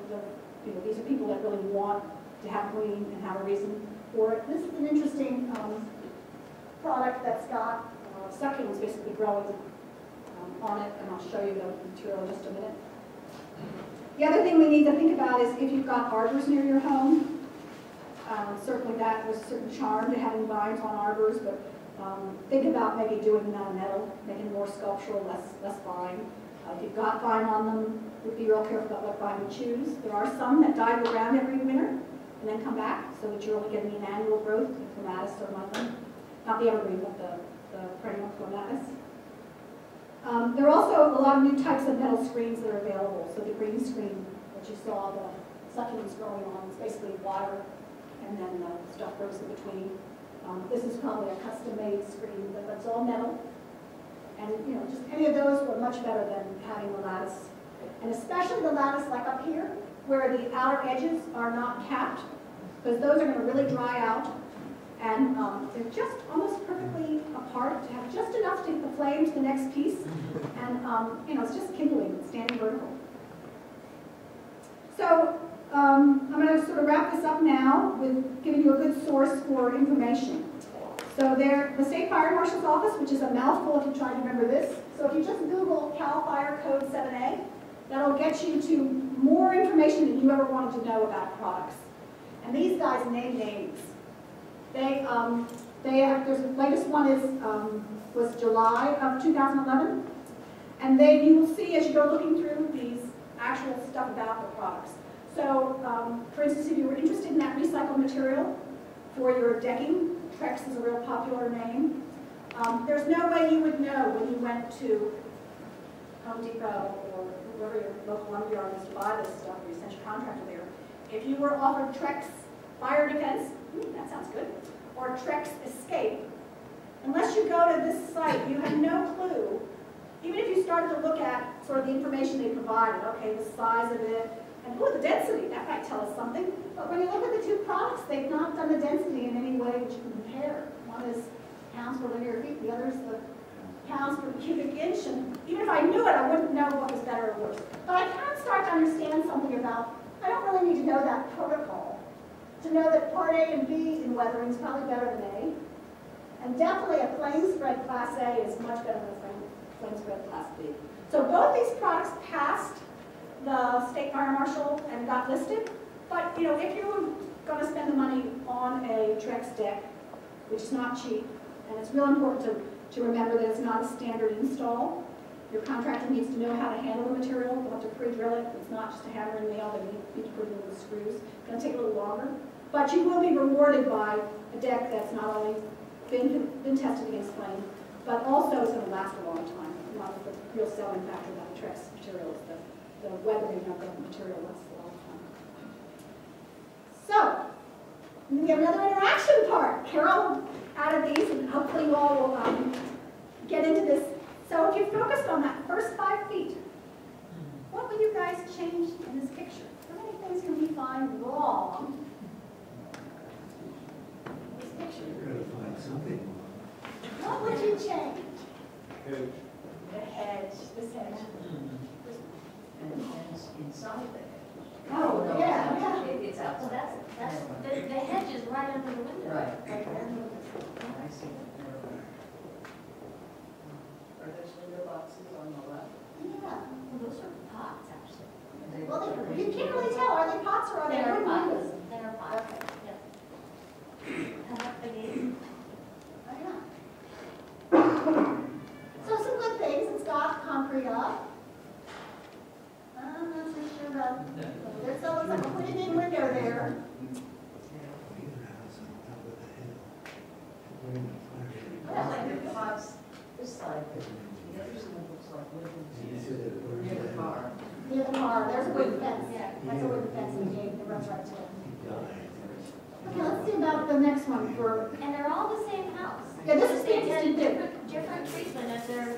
these are people that really want to have green and have a reason for it. This is an interesting product that's got succulents basically growing on it, and I'll show you the material in just a minute. The other thing we need to think about is if you've got arbors near your home, certainly that there's a certain charm to having vines on arbors, but think about maybe doing them out of metal, making it more sculptural, less vine. If you've got vine on them, would be real careful about what vine you choose. There are some that die to the ground every winter and then come back, so that you're only getting an annual growth, the clematis or muslin. Not the evergreen, but the perennial clematis. There are also a lot of new types of metal screens that are available. So the green screen that you saw the succulents growing on is basically wire, and then stuff grows in between. This is probably a custom-made screen, but it's all metal. And just any of those were much better than having the lattice. And especially the lattice like up here, where the outer edges are not capped, because those are going to really dry out. And they're just almost perfectly apart to have just enough to get the flame to the next piece. And it's just kindling, standing vertical. So I'm going to sort of wrap this up now with giving you a good source for information. So the State Fire Marshal's Office, which is a mouthful if you try to remember this. So if you just Google Cal Fire Code 7A, that'll get you to more information than you ever wanted to know about products. And these guys name names. There's the latest one was July of 2011. And then you will see as you go looking through these actual stuff about the products. So, for instance, if you were interested in that recycled material for your decking, Trex is a real popular name. There's no way you would know when you went to Home Depot or whoever your local lumberyard is to buy this stuff, or you sent your contractor there. If you were offered Trex Fire Defense, that sounds good, or Trex Escape, unless you go to this site, you have no clue. Even if you started to look at sort of the information they provided, okay, the size of it, and the density, that might tell us something. But when you look at the two products, they've not done the density in any way which you can compare. One is pounds per linear feet, the other is the pounds per cubic inch. And even if I knew it, I wouldn't know what was better or worse. But I can start to understand something about, I don't really need to know that protocol to know that part A and B in weathering is probably better than A. And definitely a flame spread class A is much better than a flame spread class B. So both these products passed the State Fire Marshal and got listed. But if you're going to spend the money on a Trex deck, which is not cheap, and it's real important to remember that it's not a standard install. Your contractor needs to know how to handle the material. They'll have to pre-drill it. It's not just a hammer and nail. They need to put it in with screws. It's going to take a little longer. But you will be rewarded by a deck that's not only been tested against flame, but also is going to last a long time. Not the real selling factor about the Trex material is the weathering of the material lasts a long time. So, we have another interaction part. Carol added these, and hopefully you all will get into this. So if you focused on that first 5 feet, what would you guys change in this picture? How many things can we find wrong in this picture? You're going to find something. What would you change? Hedge. The hedge, this hedge. And it's inside the hedge. Oh, No, yeah. It's outside. So that's the hedge is right under the window. Right. Right there. I see it. Are those window boxes on the left? Yeah. Well, those are pots, actually. Well, you can't really tell. Are they pots or are they They are wooden pots. windows? They are pots. Yes. And up the gate. Oh, yeah. So some good things. It's got concrete up. I'm not so sure about. There's always like a pretty big window there. I like the pots this side, but the other side looks like wooden. Near the car. Near the car. There's a wooden fence. Yeah, that's a wooden fence and gate that runs right to it. Okay, let's see about the next one for. And they're all the same house. Yeah, this is the They get interesting thing. different treatment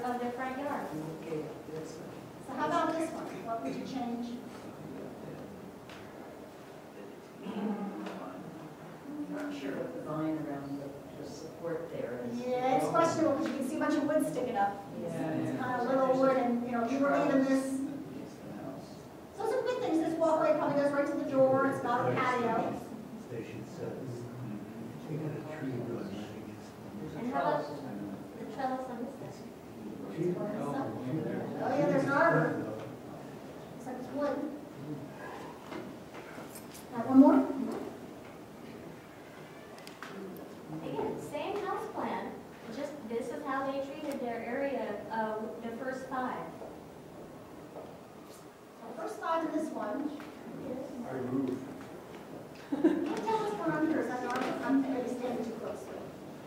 of their front yard. Okay, that's So how about this one? What would you change? I'm not sure what the vine around the support there is. Yeah, it's questionable because you can see a bunch of wood sticking up. It's kind of little wood, and if you were leaving this. So some good things. This walkway probably goes right to the door. lot of patios. Station 7. They got a tree growing right against And how about the trellis on this side? them. Oh, yeah, there's an arbor. Except it's wood. One more? Again, same house plan, just this is how they treated their area, the first 5. First slide in this one. I move. Can you tell us where under is? I'm maybe standing too close.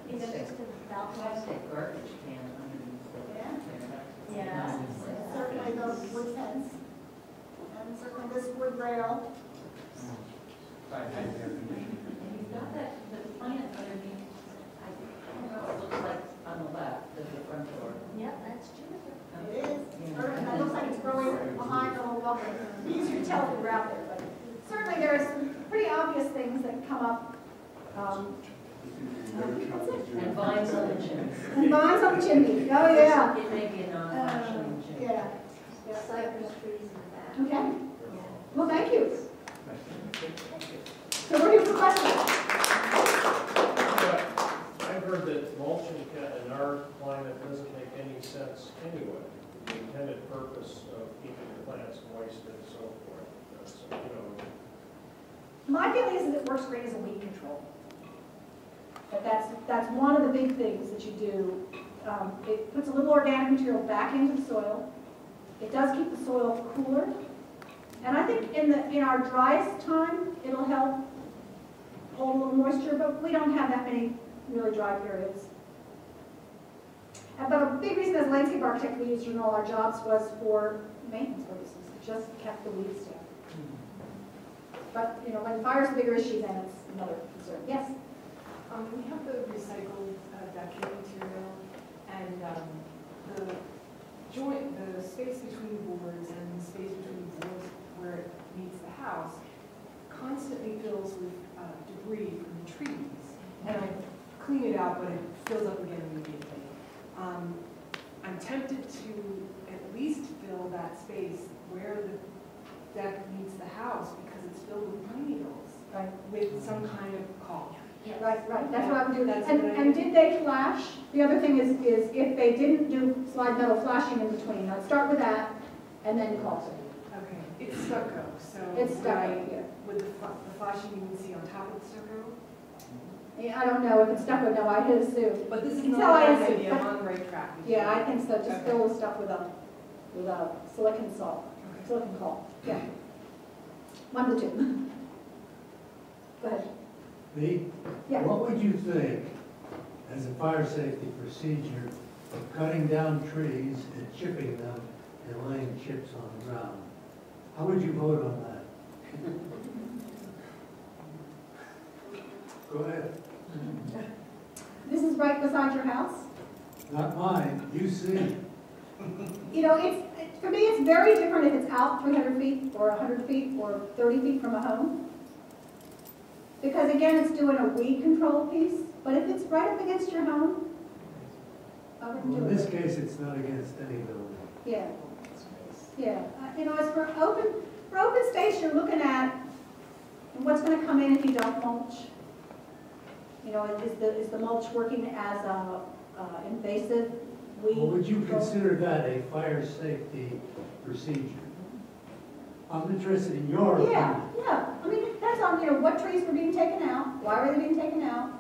Is it next to the balcony? Plastic garbage can underneath the. Yeah. Certainly those wood fence. And certainly this wood rail. And you've got that, the plant underneath, I don't know, it looks like on the left, there's the front door. Yep, that's juniper. It is. And it looks like it's growing behind the whole building. It's easier to tell if you're out there, but certainly there's pretty obvious things that come up. And vines on the chimney. And vines on the chimney. Oh, yeah. It may be a non-functioning chimney. Yeah. Cypress trees in the back. Okay. Well, thank you. So we're here for questions. I've heard that mulching in our climate doesn't make any sense anyway. The intended purpose of keeping the plants moist and so forth. So, My feeling is that it works great as a weed control. That's one of the big things that you do. It puts a little organic material back into the soil. It does keep the soil cooler. And I think in our driest time, it'll help hold a little moisture, but we don't have that many really dry periods. But a big reason as a landscape architect we used it in all our jobs was for maintenance purposes. It just kept the weeds down. But, when fire's a bigger issue, then it's another concern. Yes? We have the recycled decking material, and the space between boards and the space between boards where it meets the house constantly fills with debris from the trees. And I clean it out, but it fills up again immediately. I'm tempted to at least fill that space where the deck meets the house because it's filled with pine needles, Right. with some kind of caulk. Yes. Right. That's what I would do. That's And, what I and do. did they flash? The other thing is if they didn't do slide metal flashing in between, I'd start with that and then caulk it. Okay, it's stucco, so. It's would stucco, I- yeah. Would the flashing you would see on top of the stucco? Yeah, I don't know if it's stucco, no, I would assume. But this is Until not I a bad assume- idea, I'm on the right track. Yeah, I think so. Just Okay. fill the stuff with a silicon salt, Okay. silicon caulk. Yeah. One of the two. Go ahead. Lee, Yeah. what would you think, as a fire safety procedure, of cutting down trees and chipping them and laying chips on the ground? How would you vote on that? Go ahead. This is right beside your house. Not mine, you see. For me, it's very different if it's out 300 feet or 100 feet or 30 feet from a home. Because again, it's doing a weed control piece. But if it's right up against your home, I wouldn't Well, do in this it. case, it's not against any building. Yeah. Yeah. As for open space, you're looking at what's going to come in if you don't mulch. Is the mulch working as a invasive weed? Well, would you control? consider that a fire safety procedure? I'm interested in your opinion. Yeah. I mean, it depends on, what trees were being taken out, why were they being taken out?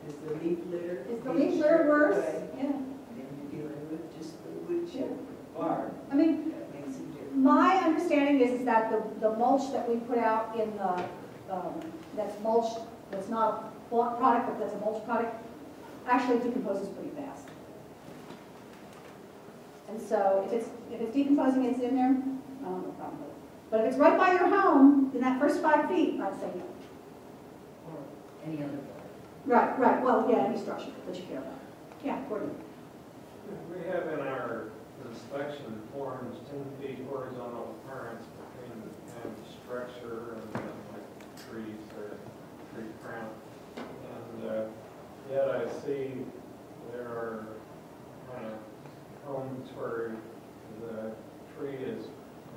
Is the leaf litter? Is the leaf litter worse? Yeah. And you're dealing with just the wood chip bark, I mean, that makes a difference. my understanding is that the mulch that we put out in the, that's mulched, that's not a block product, but that's a mulch product, actually decomposes pretty fast. And so if it's decomposing, it's in there, I don't have a problem with it. But if it's right by your home, in that first 5 feet, I'd say no. Or any other building. Right, well, yeah, any structure that you care about. Yeah, Gordon. We have in our inspection forms 10 feet horizontal clearance between the kind of structure and then like trees or tree crown. And yet I see there are kind of homes where the tree has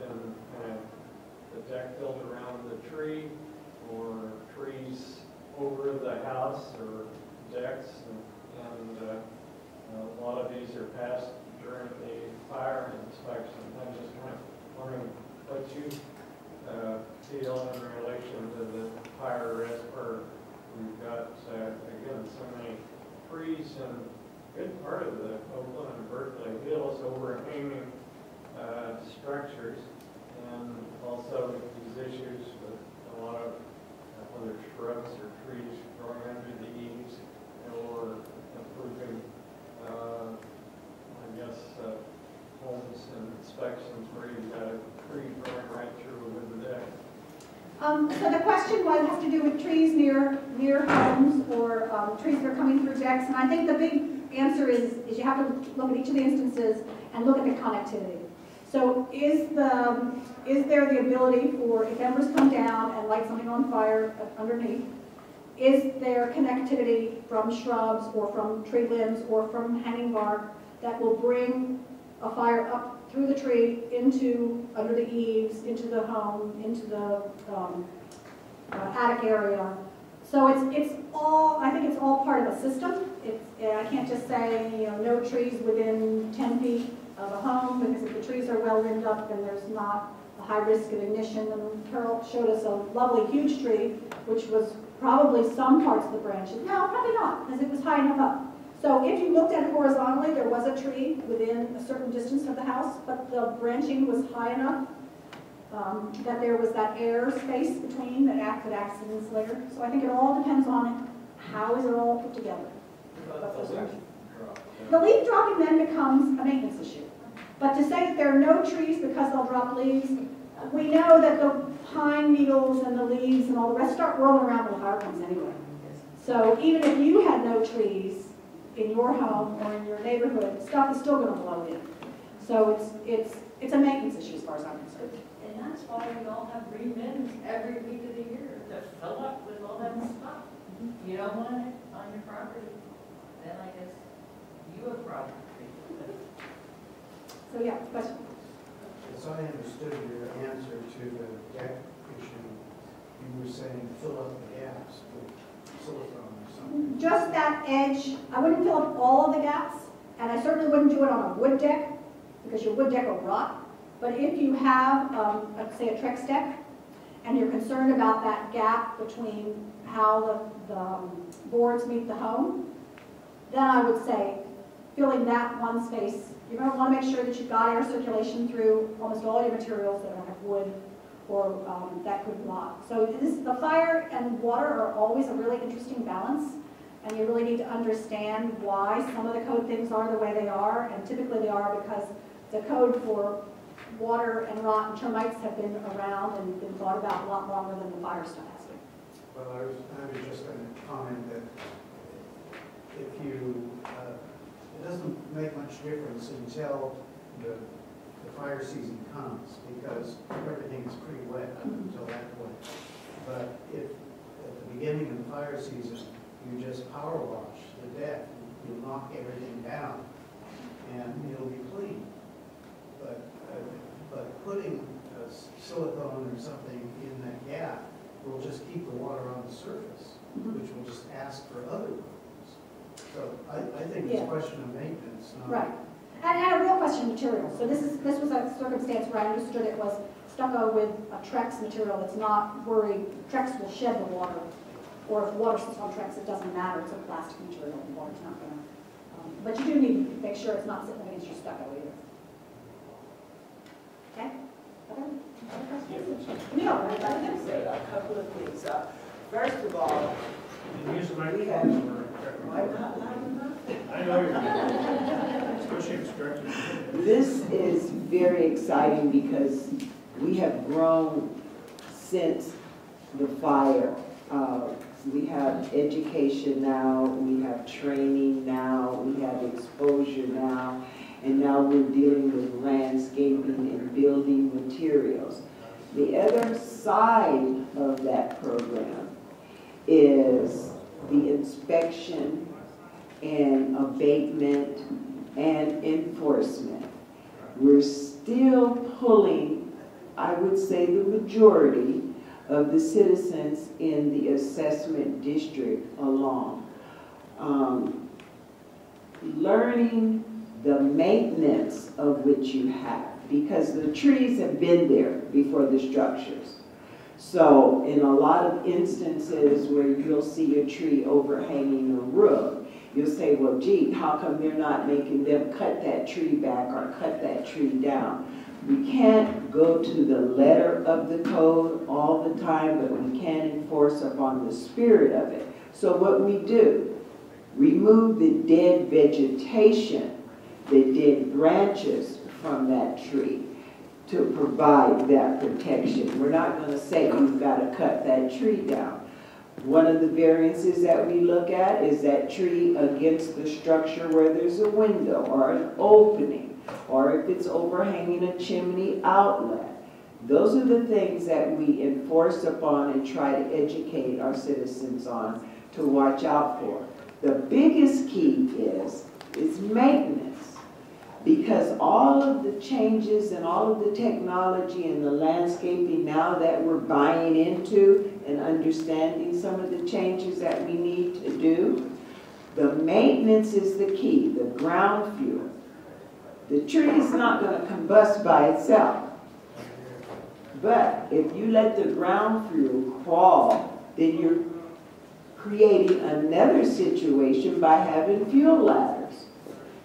been kind of, the deck built around the tree, or trees over the house or decks, and a lot of these are passed during the fire inspection. I'm just kind of wondering what you feel in relation to the fire risk, or we've got, again, so many trees in a good part of the Oakland and Berkeley Hills, overhanging structures, and also these issues with a lot of whether shrubs or trees growing under the eaves, or improving, I guess, homes and inspections where you've got a tree growing right through with the deck. So the question was, has to do with trees near homes, or trees that are coming through decks. And I think the big answer is you have to look at each of the instances and look at the connectivity. So is there the ability for, if embers come down and light something on fire underneath, is there connectivity from shrubs or from tree limbs or from hanging bark that will bring a fire up through the tree into, under the eaves, into the home, into the attic area? So it's all, I think it's all part of a system. I can't just say, no trees within 10 feet of a home, because if the trees are well limbed up, then there's not a high risk of ignition. And Carol showed us a lovely huge tree, which was probably some parts of the branches. No, probably not, because it was high enough up. So if you looked at it horizontally, there was a tree within a certain distance of the house, but the branching was high enough that there was that air space between that could act as an insulator. So I think it all depends on how is it all put together. The leaf dropping then becomes a maintenance issue. But to say that there are no trees because they'll drop leaves, we know that the pine needles and the leaves and all the rest start rolling around when the fire comes anyway. So even if you had no trees in your home or in your neighborhood, stuff is still going to blow in. So it's a maintenance issue as far as I'm concerned. And that's why we all have green bins every week of the year to fill up with all that stuff. You don't want it on your property, then I guess you have property. So yeah, question. As I understood your answer to the deck issue, you were saying fill up the gaps with silicone or something. Just that edge. I wouldn't fill up all of the gaps, and I certainly wouldn't do it on a wood deck, because your wood deck will rot. But if you have, let's say, a Trex deck, and you're concerned about that gap between how the boards meet the home, then I would say filling that one space. You're going to want to make sure that you've got air circulation through almost all your materials that don't have wood or that could rot. So the fire and water are always a really interesting balance, and you really need to understand why some of the code things are the way they are, and typically they are because the code for water and rot and termites have been around and been thought about a lot longer than the fire stuff has been. Well, I was just going to comment that if you, it doesn't make much difference until the fire season comes, because everything is pretty wet up until that point. But if at the beginning of the fire season you just power wash the deck, you knock everything down, and it'll be clean. But putting silicone or something in that gap will just keep the water on the surface, which will just ask for other problems. So I think it's a question of maintenance. Right. And a real question of material. So this was a circumstance where I understood it was stucco with a Trex material that's not worried. Trex will shed the water. Or if water sits on Trex, it doesn't matter. It's a plastic material. The water's not going to. But you do need to make sure it's not sitting against your stucco either. Okay? Other questions? No. I'd like to say a couple of things. First of all, You use the we microphone. have, I know you're especially instructed. this is very exciting because we have grown since the fire. We have education now, we have training now, we have exposure now, and now we're dealing with landscaping and building materials. The other side of that program is the inspection and abatement and enforcement. We're still pulling I would say the majority of the citizens in the assessment district along. Learning the maintenance of which you have, because the trees have been there before the structures. So in a lot of instances where you'll see a tree overhanging a roof, you'll say, well, gee, how come they're not making them cut that tree back or cut that tree down? We can't go to the letter of the code all the time, but we can enforce upon the spirit of it. So what we do, remove the dead vegetation, the dead branches from that tree to provide that protection. We're not going to say you've got to cut that tree down. One of the variances that we look at is that tree against the structure where there's a window or an opening, or if it's overhanging a chimney outlet. Those are the things that we enforce upon and try to educate our citizens on to watch out for. The biggest key is maintenance. Because all of the changes and all of the technology and the landscaping now that we're buying into and understanding some of the changes that we need to do, the maintenance is the key, the ground fuel. The tree is not going to combust by itself. But if you let the ground fuel crawl, then you're creating another situation by having fuel ladders.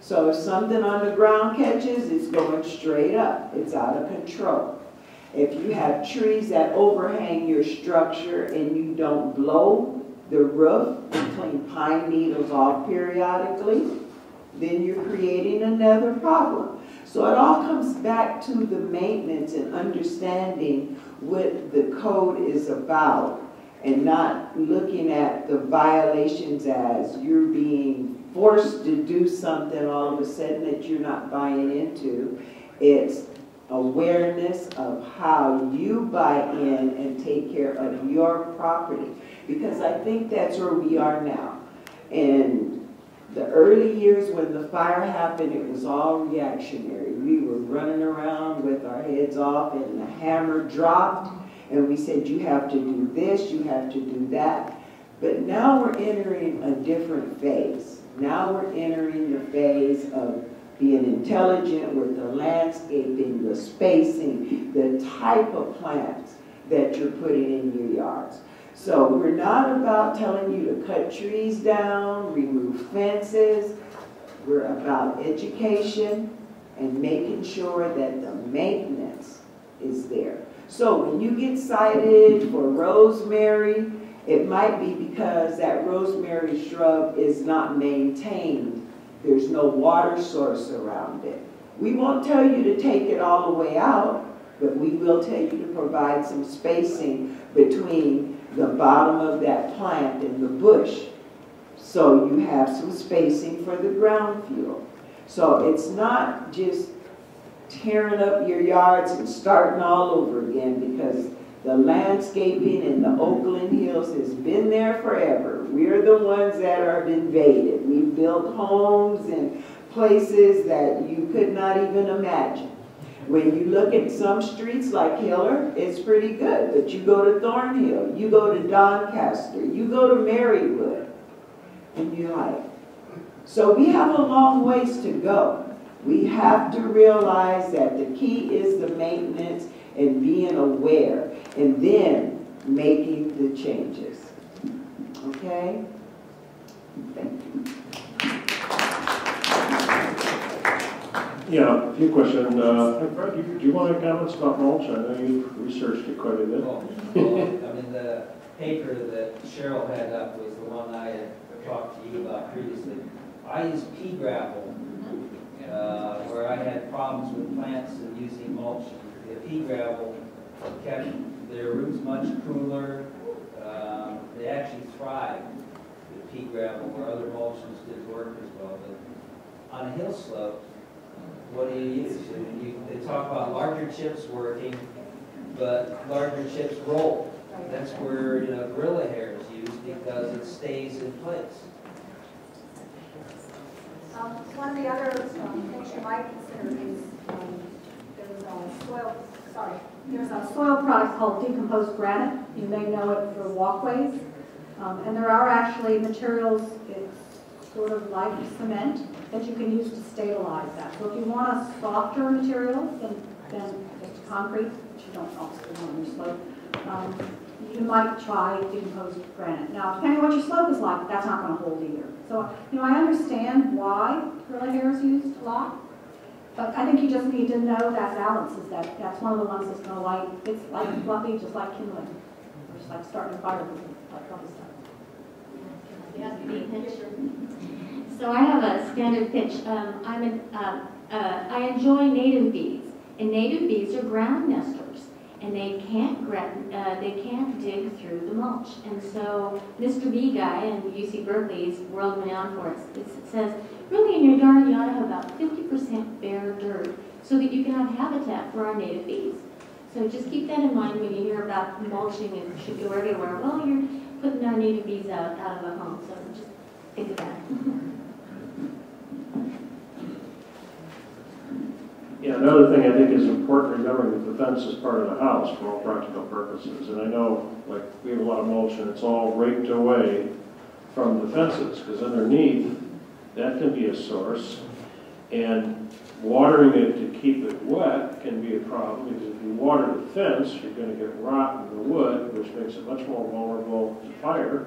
So if something on the ground catches, it's going straight up. It's out of control. If you have trees that overhang your structure and you don't blow the roof and clean pine needles off periodically, then you're creating another problem. So it all comes back to the maintenance and understanding what the code is about and not looking at the violations as you're being forced to do something all of a sudden that you're not buying into. It's awareness of how you buy in and take care of your property. Because I think that's where we are now. In the early years when the fire happened, it was all reactionary. We were running around with our heads off and the hammer dropped and we said, you have to do this, you have to do that. But now we're entering a different phase. Now we're entering the phase of being intelligent with the landscaping, the spacing, the type of plants that you're putting in your yards. So we're not about telling you to cut trees down, remove fences. We're about education and making sure that the maintenance is there. So when you get cited for rosemary, it might be because that rosemary shrub is not maintained. There's no water source around it. We won't tell you to take it all the way out, but we will tell you to provide some spacing between the bottom of that plant and the bush, so you have some spacing for the ground fuel. So it's not just tearing up your yards and starting all over again, because the landscaping in the Oakland Hills has been there forever. We're the ones that are invaded. We've built homes in places that you could not even imagine. When you look at some streets like Hiller, it's pretty good. But you go to Thornhill, you go to Doncaster, you go to Marywood, and you're like, so we have a long ways to go. We have to realize that the key is the maintenance and being aware, and then making the changes. Okay? Thank you. Yeah, a few questions. Fred, do you want to comment about mulch? I know you've researched it quite a bit. Well, I mean, the paper that Cheryl had up was the one I had talked to you about previously. I use pea gravel, where I had problems with plants and using mulch. The pea gravel kept their roots much cooler. They actually thrive with pea gravel, where other mulches didn't work as well. But on a hill slope, what do you use? They talk about larger chips working, but larger chips roll. That's where gorilla hair is used because it stays in place. One of the other things you might consider is there's a soil product called decomposed granite. You may know it for walkways. And there are actually materials, it's sort of like cement, that you can use to stabilize that. So if you want a softer material than just concrete, which you don't obviously want on your slope, you might try decomposed granite. Now, depending on what your slope is like, that's not going to hold either. So, you know, I understand why acrylic hair is used a lot, but I think you just need to know that balance is that's one of the ones that's going to light. It's like fluffy, just like kindling, or just like starting a fire with like fluffy stuff. So I have a standard pitch. I enjoy native bees, and native bees are ground nesters, and they can't dig through the mulch. And so Mr. Bee Guy in UC Berkeley's world renowned for it says, really in your garden you ought to have about 50% bare dirt so that you can have habitat for our native bees. So just keep that in mind when you hear about mulching and should go everywhere. Well, you're putting our native bees out of a home, so just think of that. Yeah, another thing I think is important, remembering that the fence is part of the house for all practical purposes. And I know, like, we have a lot of mulch and it's all raked away from the fences, because underneath, that can be a source. And watering it to keep it wet can be a problem, because if you water the fence, you're going to get rot in the wood, which makes it much more vulnerable to fire.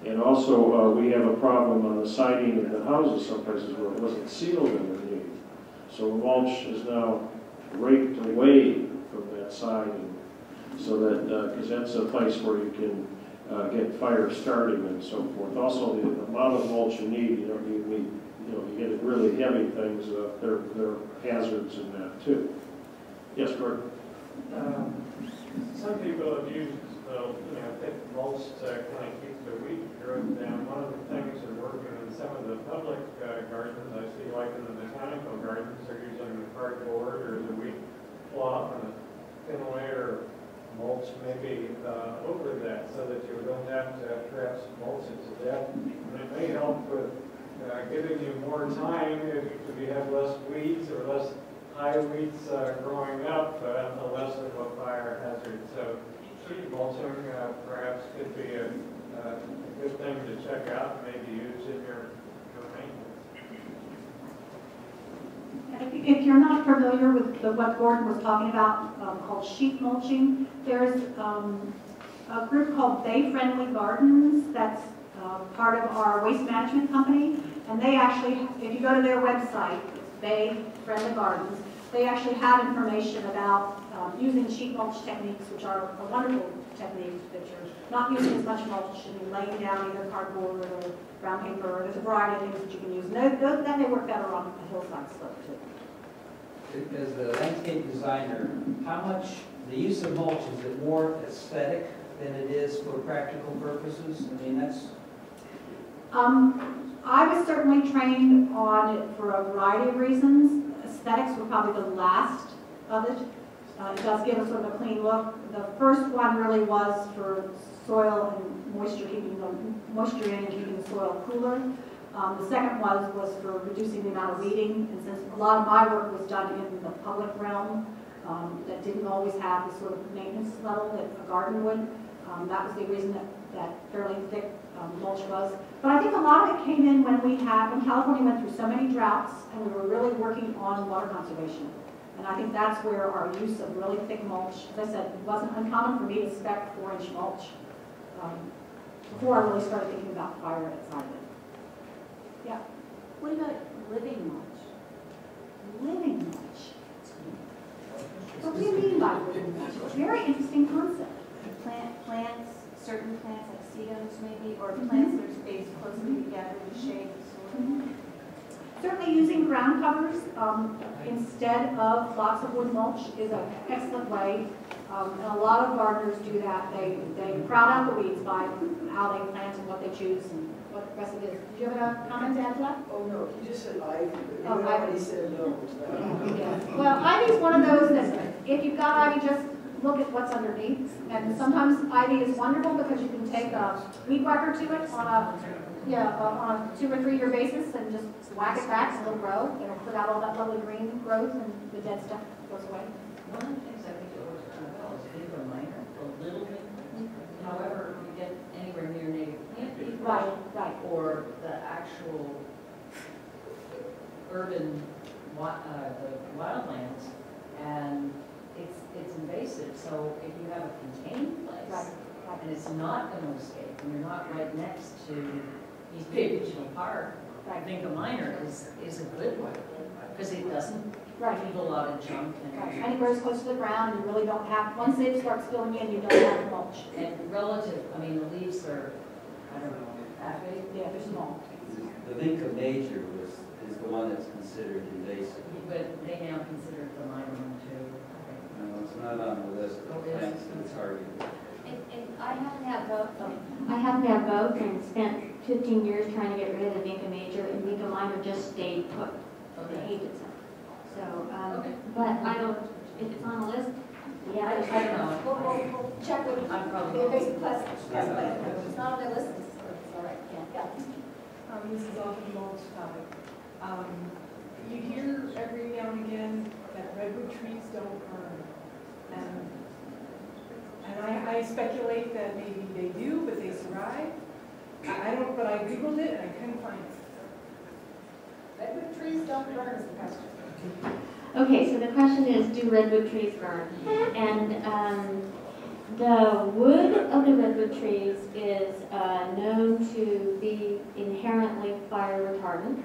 And also, we have a problem on the siding of the houses, some places where it wasn't sealed underneath. So mulch is now raked away from that siding, so that, because that's a place where you can get fire starting and so forth. Also, the amount of mulch you need, you don't need, you get really heavy things, there are hazards in that too. Yes, Gordon? Some people have used, thick mulch to kind of keep the weed growth down. One of the things that working in some of the public gardens, I see like in the botanical gardens, they're using cardboard or the wheat cloth and a thin layer of mulch maybe over that, so that you don't have to perhaps mulch it to death. And it may help with giving you more time if you have less weeds or less high weeds growing up, less of a fire hazard. So mulching perhaps could be a good thing to check out and maybe use in your maintenance. If you're not familiar with what Gordon was talking about, called sheet mulching, there's a group called Bay Friendly Gardens that's part of our waste management company, and they actually, if you go to their website, it's Bay Friendly Gardens, they actually have information about using sheet mulch techniques, which are a wonderful technique that you're not using as much mulch and you're laying down either cardboard or brown paper. There's a variety of things that you can use. And then they work better on a hillside slope too. As a landscape designer, how much the use of mulch, is it more aesthetic than it is for practical purposes? I mean, that's... I was certainly trained on it for a variety of reasons. Aesthetics were probably the last of it. It does give a sort of a clean look. The first one really was for soil and moisture, keeping the moisture in and keeping the soil cooler. The second was for reducing the amount of weeding, and since a lot of my work was done in the public realm that didn't always have the sort of maintenance level that a garden would, that was the reason that fairly thick mulch was. But I think a lot of it came in when California went through so many droughts and we were really working on water conservation. And I think that's where our use of really thick mulch, as I said, it wasn't uncommon for me to spec 4-inch mulch before I really started thinking about fire outside of it. Yeah. What about living mulch? Living mulch. What do you mean by living mulch? It's a very interesting concept. Plants, certain plants like sedums maybe, or plants that are spaced closely together in the shade of soil. Certainly using ground covers instead of lots of wood mulch is an excellent way. And a lot of gardeners do that. They crowd out the weeds by how they plant and what they choose and what the rest of it is. Did you have a comment to add to that? Oh, no, you just said ivy, but Oh, you ivy. already said no. Yeah. Well, ivy's one of those that if you've got ivy, just look at what's underneath. And sometimes ivy is wonderful because you can take a weed whacker to it on a 2 or 3 year basis and just whack it back and it'll grow. It'll put out all that lovely green growth and the dead stuff goes away. One of the things I think it works kind of well is big or minor, a little bit. However, you get anywhere near native plant people. Right. Or the actual urban, the wildlands, and it's invasive. So if you have a contained place, and it's not going to escape, and you're not right next to East Bay Regional Park, I think a minor is a good one, because it doesn't leave a lot of junk. And it grows close to the ground, you really don't have, once it starts filling in, you don't have mulch. And relative, I mean, the leaves are, I don't know, that big? Yeah, they're small. The Vinca major is the one that's considered invasive. But they now consider it the minor one too. No, it's not on the list of plants that's targeted. And I happen to have both. I happen to have both and spent 15 years trying to get rid of the Vinca major, and Vinca minor just stayed put. They hated it. So, but I don't, if it's on the list, yeah, I don't know. We'll check with I'm probably. the invasive pest plant. If it's not on their list, it's all right. Yeah. This is off the mulch topic. You hear every now and again that redwood trees don't burn. And I speculate that maybe they do, but they survive. I don't, but I Googled it and I couldn't find it. Redwood trees don't burn is the question. Okay, so the question is, do redwood trees burn? And the wood of the redwood trees is known to be inherently fire retardant.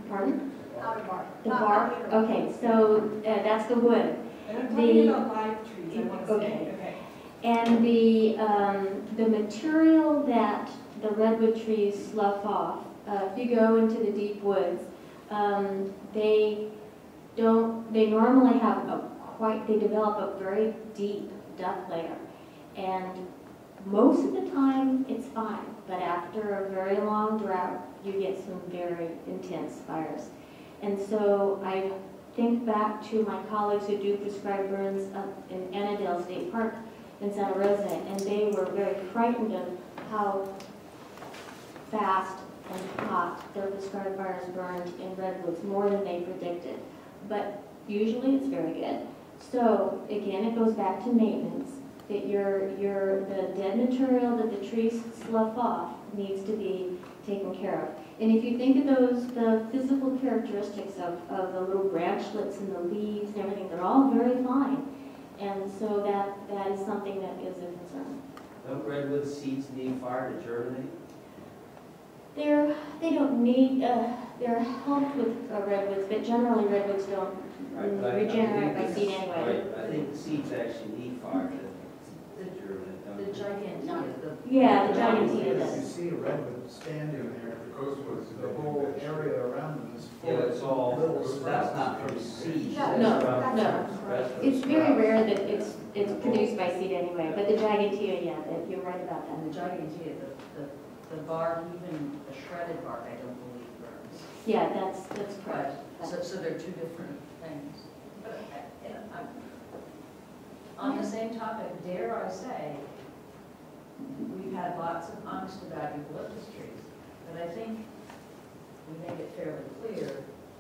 Pardon? Outer bark. The bark? Okay, so that's the wood. And I'm talking about live trees, I want to say. Okay. And the material that the redwood trees slough off, if you go into the deep woods, they normally have they develop a very deep duct layer. And most of the time it's fine, but after a very long drought, you get some very intense fires. And so I think back to my colleagues who do prescribed burns up in Annandale State Park in Santa Rosa, and they were very frightened of how fast and hot their prescribed fires burned in redwoods, more than they predicted. But usually it's very good. So again, it goes back to maintenance, that the dead material that the trees slough off needs to be taken care of. And if you think of the physical characteristics of the little branchlets and the leaves and everything, they're all very fine. And so that is something that is a concern. Don't redwood seeds need fire to germinate? They don't need, they're helped with redwoods, but generally redwoods don't regenerate by seed anyway. Right, I think the seeds actually need fire to germinate. The gigantea. Yeah, the gigantea If does. you see a redwood standing there, the whole area around them is full Yeah, of it's all, little that's sprouts. not from seeds. No, that's no. from rest of It's the very sprouts. rare that it's produced by seed anyway, but the gigantea, yeah, you're right about that. And the gigantea, the bark, even the shredded bark, I don't believe burns. Yeah, that's correct. So they're two different things. But on the same topic, dare I say, we've had lots of angst about eucalyptus trees, but I think we made it fairly clear,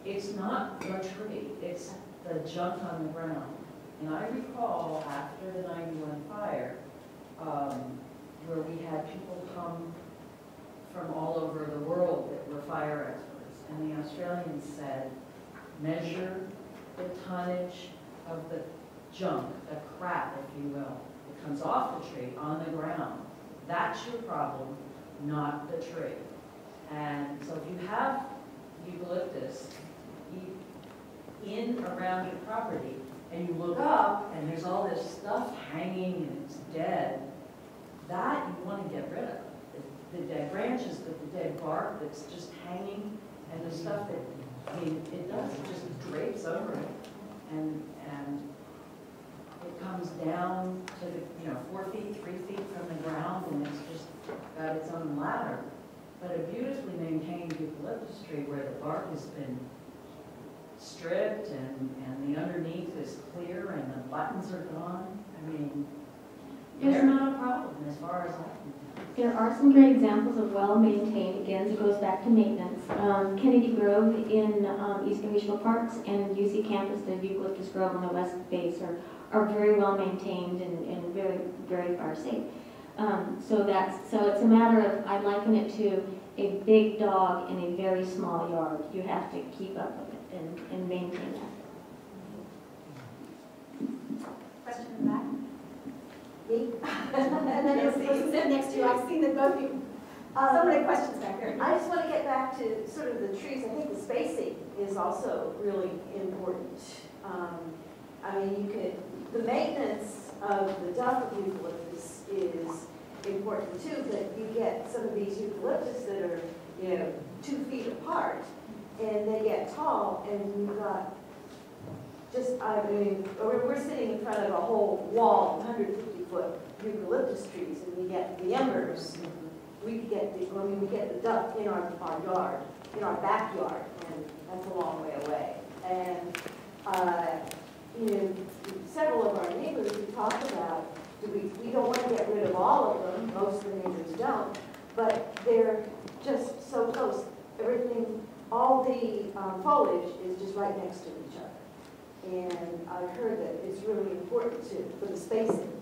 it's not the tree, it's the junk on the ground. And I recall after the 91 fire, where we had people come from all over the world that were fire experts, and the Australians said, measure the tonnage of the junk, the crap, if you will, that comes off the tree on the ground. That's your problem, not the tree. And so if you have eucalyptus in around your property, and you look up, and there's all this stuff hanging, and it's dead, that you want to get rid of. The dead branches, the dead bark that's just hanging, and the stuff that, I mean, it just drapes over it, and it comes down to the, 4 feet, 3 feet from the ground, and it's just got its own ladder. But a beautifully maintained eucalyptus tree where the bark has been stripped and the underneath is clear and the buttons are gone, I mean, they're not a problem as far as I can tell. There are some great examples of well-maintained, again, it goes back to maintenance. Kennedy Grove in Eastern Regional Parks and UC Campus, the Eucalyptus Grove on the west base are very well-maintained and very, very fire safe. So it's a matter of, I liken it to a big dog in a very small yard. You have to keep up with it and maintain that. Question in the back? Me? And then the person sitting next to you, I've seen that both of you, so many questions back there. I just want to get back to sort of the trees. I think the spacing is also really important. I mean, the maintenance of the duff of eucalyptus is important too, but you get some of these eucalyptus that are, 2 feet apart, and they get tall, and you've got we're sitting in front of a whole wall, 150-foot eucalyptus trees, and we get the embers. We get the duff in our yard, in our backyard, and that's a long way away. And several of our neighbors we talk about, we don't want to get rid of all of them. Most of the neighbors don't, but they're just so close. Everything, all the foliage is just right next to each other. And I've heard that it's really important for the spacing,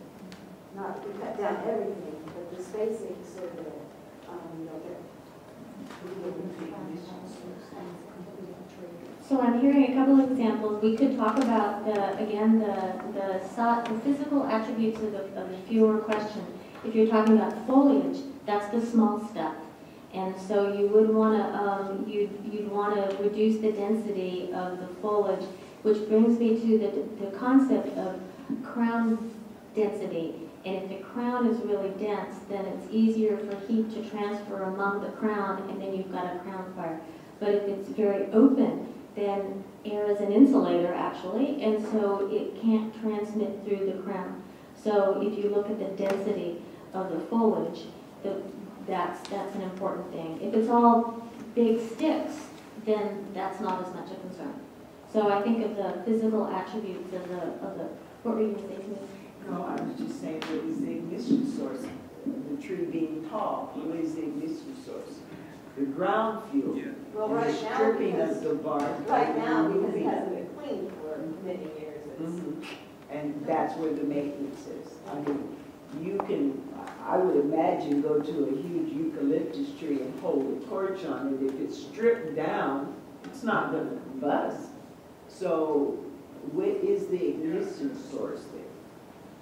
not to cut down everything, but the spacing so that So I'm hearing a couple of examples. We could talk about the physical attributes of the fewer question. If you're talking about foliage, that's the small stuff, and so you would want to you'd want to reduce the density of the foliage, which brings me to the concept of crown density. And if the crown is really dense, then it's easier for heat to transfer among the crown, and then you've got a crown fire. But if it's very open, then air is an insulator, actually, and so it can't transmit through the crown. So if you look at the density of the foliage, that's an important thing. If it's all big sticks, then that's not as much a concern. So I think of the physical attributes of the what were you going to say to me? No, I was just saying, what is the ignition source? The tree being tall, what is the ignition source? The ground fuel. Yeah. Well, right now, stripping of the bark. Right now, because it hasn't been cleaned for many years. And that's where the maintenance is. I mean, you can, I would imagine, go to a huge eucalyptus tree and hold a torch on it. If it's stripped down, it's not going to buzz. So what is the ignition source there?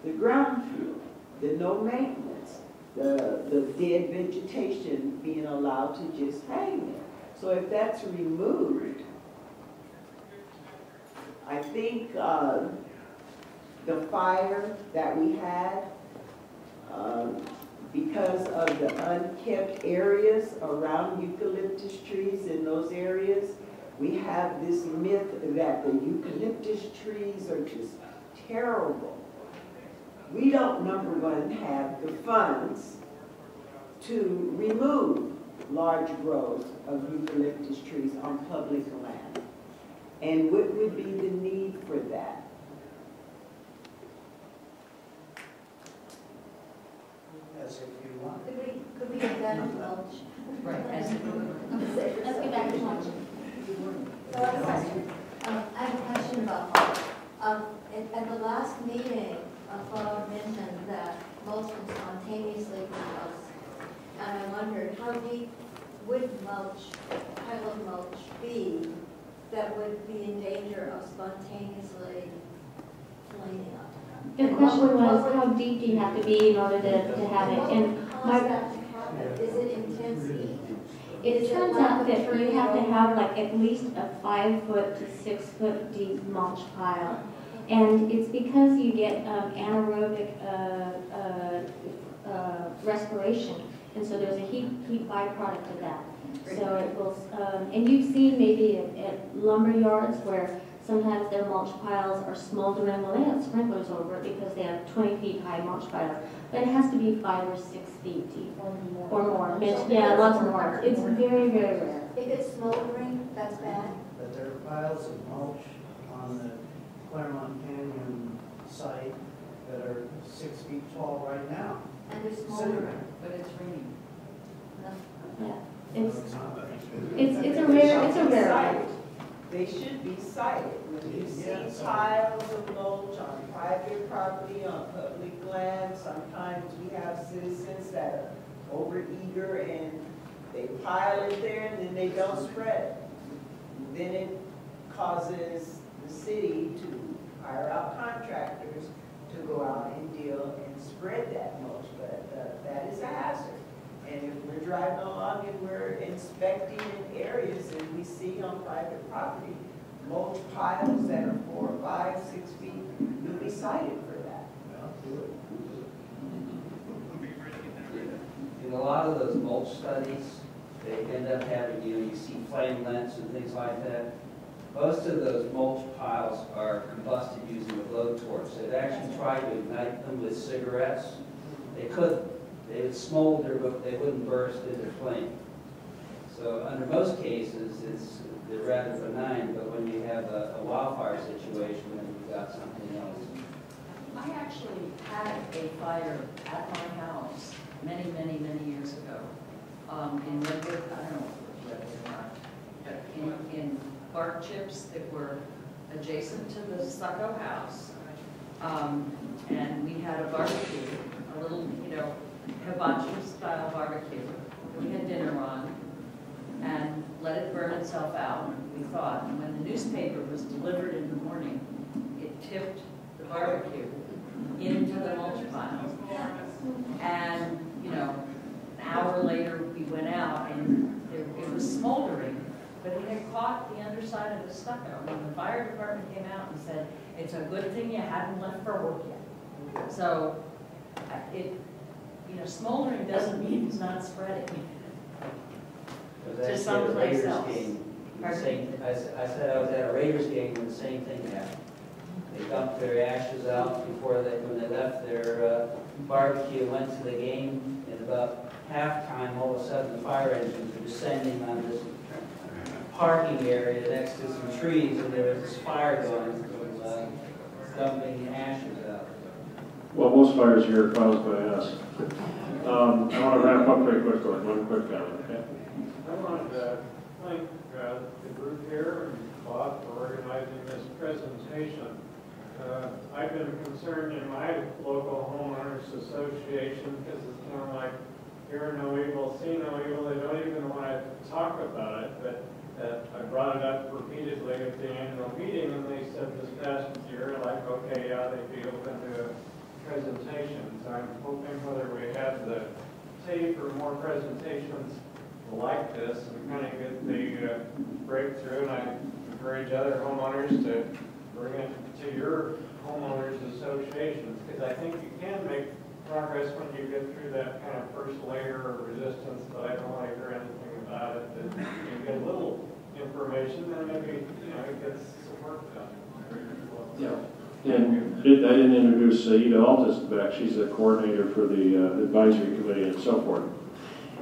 The ground fuel, the no maintenance, the dead vegetation being allowed to just hang there. So if that's removed, I think the fire that we had, because of the unkept areas around eucalyptus trees in those areas, we have this myth that the eucalyptus trees are just terrible. We don't, number one, have the funds to remove large groves of eucalyptus trees on public land. And what would be the need for that? As if you want. Could we get that in mulch? Right. Let's get back to mulch. So I have a question. I have a question about mulch. At the last meeting, Bob mentioned that mulch can spontaneously compost. And I wondered, how deep would pile of mulch be that would be in danger of spontaneously cleaning up? The question was, how deep do you have to be in order to have it? And Cause that to happen? Is it intense heat? it turns out that you have to have like at least a 5 foot to 6 foot deep mulch pile. And it's because you get anaerobic respiration. And so there's a heat byproduct of that. So it will, and you've seen maybe at lumber yards where sometimes their mulch piles are smoldering. Well, they have sprinklers over it because they have 20 feet high mulch piles. But it has to be 5 or 6 feet deep or more. Yeah, lots more. It's very, very rare. If it's smoldering, that's bad. But there are piles of mulch on the Claremont Canyon site that are 6 feet tall right now. And it's smoldering. But it's raining. Yeah. No, It's not. it's a rare. They should be cited. When you see Yeah, so- piles of mulch on private property, on public land, sometimes we have citizens that are overeager and they pile it there and then they don't spread it. Then it causes the city to hire out contractors to go out and deal and spread that mulch, but that is a hazard. And if we're driving along and we're inspecting in areas and we see on private property mulch piles that are 4, 5, 6 feet, you'll be cited for that. Well, do it. In a lot of those mulch studies, they end up having, you see flame lengths and things like that. Most of those mulch piles are combusted using a blowtorch. They've actually tried to ignite them with cigarettes. They couldn't. They would smolder, but they wouldn't burst into flame. So under most cases, they're rather benign, but when you have a wildfire situation, then you've got something else. I actually had a fire at my house many, many, many years ago. In Redwood, I don't know if it was Redwood or not, but in bark chips that were adjacent to the stucco house. And we had a barbecue, a little, hibachi style barbecue. We had dinner on and let it burn itself out, we thought. And when the newspaper was delivered in the morning, it tipped the barbecue into the mulch pile. And, an hour later we went out and it was smoldering, but it had caught the underside of the stucco. And the fire department came out and said, it's a good thing you hadn't left for work yet. So smoldering doesn't mean it's not spreading. To someplace else. I said I was at a Raiders game when the same thing happened. They dumped their ashes out when they left their barbecue, went to the game, and about halftime, all of a sudden the fire engines were descending on this parking area next to some trees, and there was this fire going from dumping ashes out. Well, most fires here are caused by us. I want to wrap up very quickly, one quick comment, okay? I wanted to thank the group here and Bob for organizing this presentation. I've been concerned in my local homeowners association because it's kind of like hear no evil, see no evil. They don't even want to talk about it, but I brought it up repeatedly at the annual meeting, and they said this past year, like, okay, yeah, they'd be open to a presentation. So I'm hoping whether we have the tape or more presentations like this and kind of get the breakthrough, and I encourage other homeowners to bring it to your homeowners associations, because I think you can make progress when you get through that kind of first layer of resistance, but I don't want to hear anything about it. That you get a little information, then maybe it gets some work done. Yeah. And I didn't introduce Ida Altis back. She's the coordinator for the advisory committee and so forth,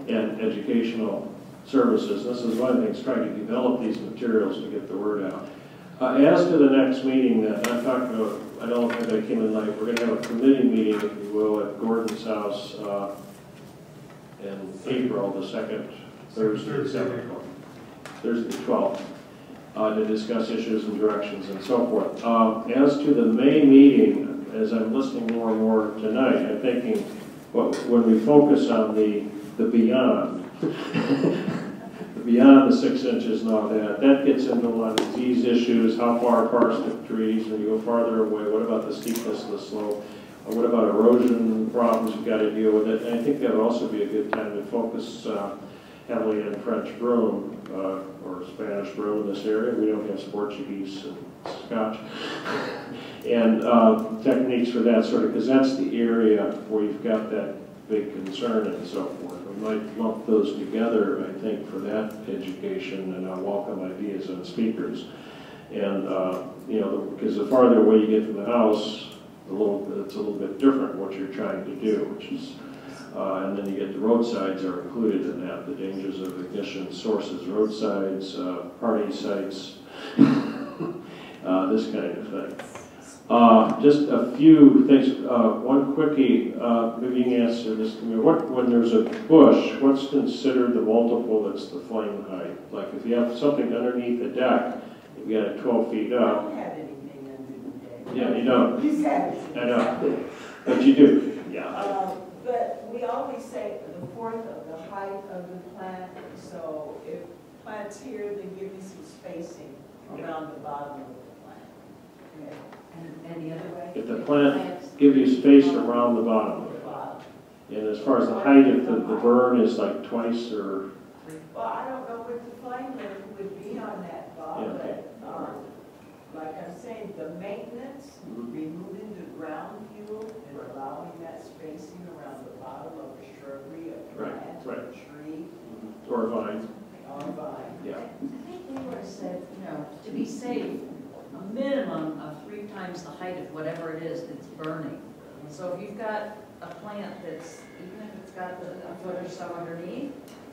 and educational services. This is one of the things, trying to develop these materials to get the word out. As to the next meeting that I'm talking about, I don't think I came in late. We're going to have a committee meeting, if you will, at Gordon's house in April, the second Thursday, Thursday 12th, to discuss issues and directions and so forth. As to the May meeting, as I'm listening more and more tonight, I'm thinking, when we focus on the beyond, beyond the 6 inches and all that, that gets into a lot of disease issues, how far apart stick trees, when you go farther away, what about the steepness of the slope, what about erosion problems, you've got to deal with it. And I think that would also be a good time to focus heavily on French broom or Spanish broom in this area. We don't have Portuguese and Scotch. And techniques for that sort of, because that's the area where you've got that big concern and so forth. We might lump those together, I think, for that education, and I'll welcome ideas on speakers. And, because the farther away you get from the house, it's a little bit different what you're trying to do, which is, and then you get the roadsides are included in that, the dangers of ignition sources, roadsides, party sites, this kind of thing. Just a few things. One quickie, maybe you can answer this to me. When there's a bush, what's considered the multiple that's the flame height? Like if you have something underneath the deck, if you got it 12 feet I up. don't have anything under the deck. Yeah, you don't. You said it. I know, but you do. Yeah. But we always say the fourth of the height of the plant, so if plant's here, then give me some spacing around the bottom of the plant. And the other way? If the plant give you space around the bottom of it. And as far as the height, if the burn is like twice or. Well, I don't know what the flame limit would be on that, Bob, Yeah, okay. but, like I'm saying, the maintenance, removing the ground fuel and allowing that spacing around the bottom of a shrubbery, a plant, a tree. Or a vine. Or a vine. Yeah. I think Leroy said, to be safe, a minimum of 3 times the height of whatever it is that's burning. So if you've got a plant that's, even if it's got a foot or so underneath,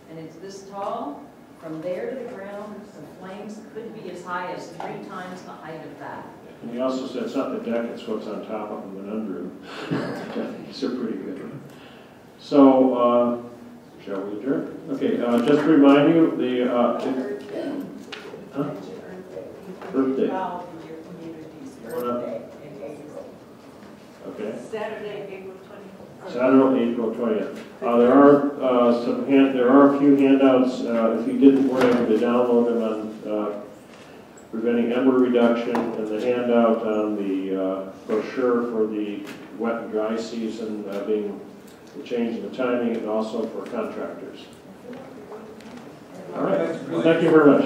and it's this tall, from there to the ground, the flames could be as high as 3 times the height of that. And he also said it's not the deck, it's what's on top of them and under them. These are pretty good. So, shall we adjourn? Okay, just to remind you, the, Earth Day. Okay. Saturday, April 20th. Saturday, April 20th. There are a few handouts, if you didn't were able to download them on preventing ember reduction, and the handout on the brochure for the wet and dry season being the change in the timing, and also for contractors. All right, thank you very much.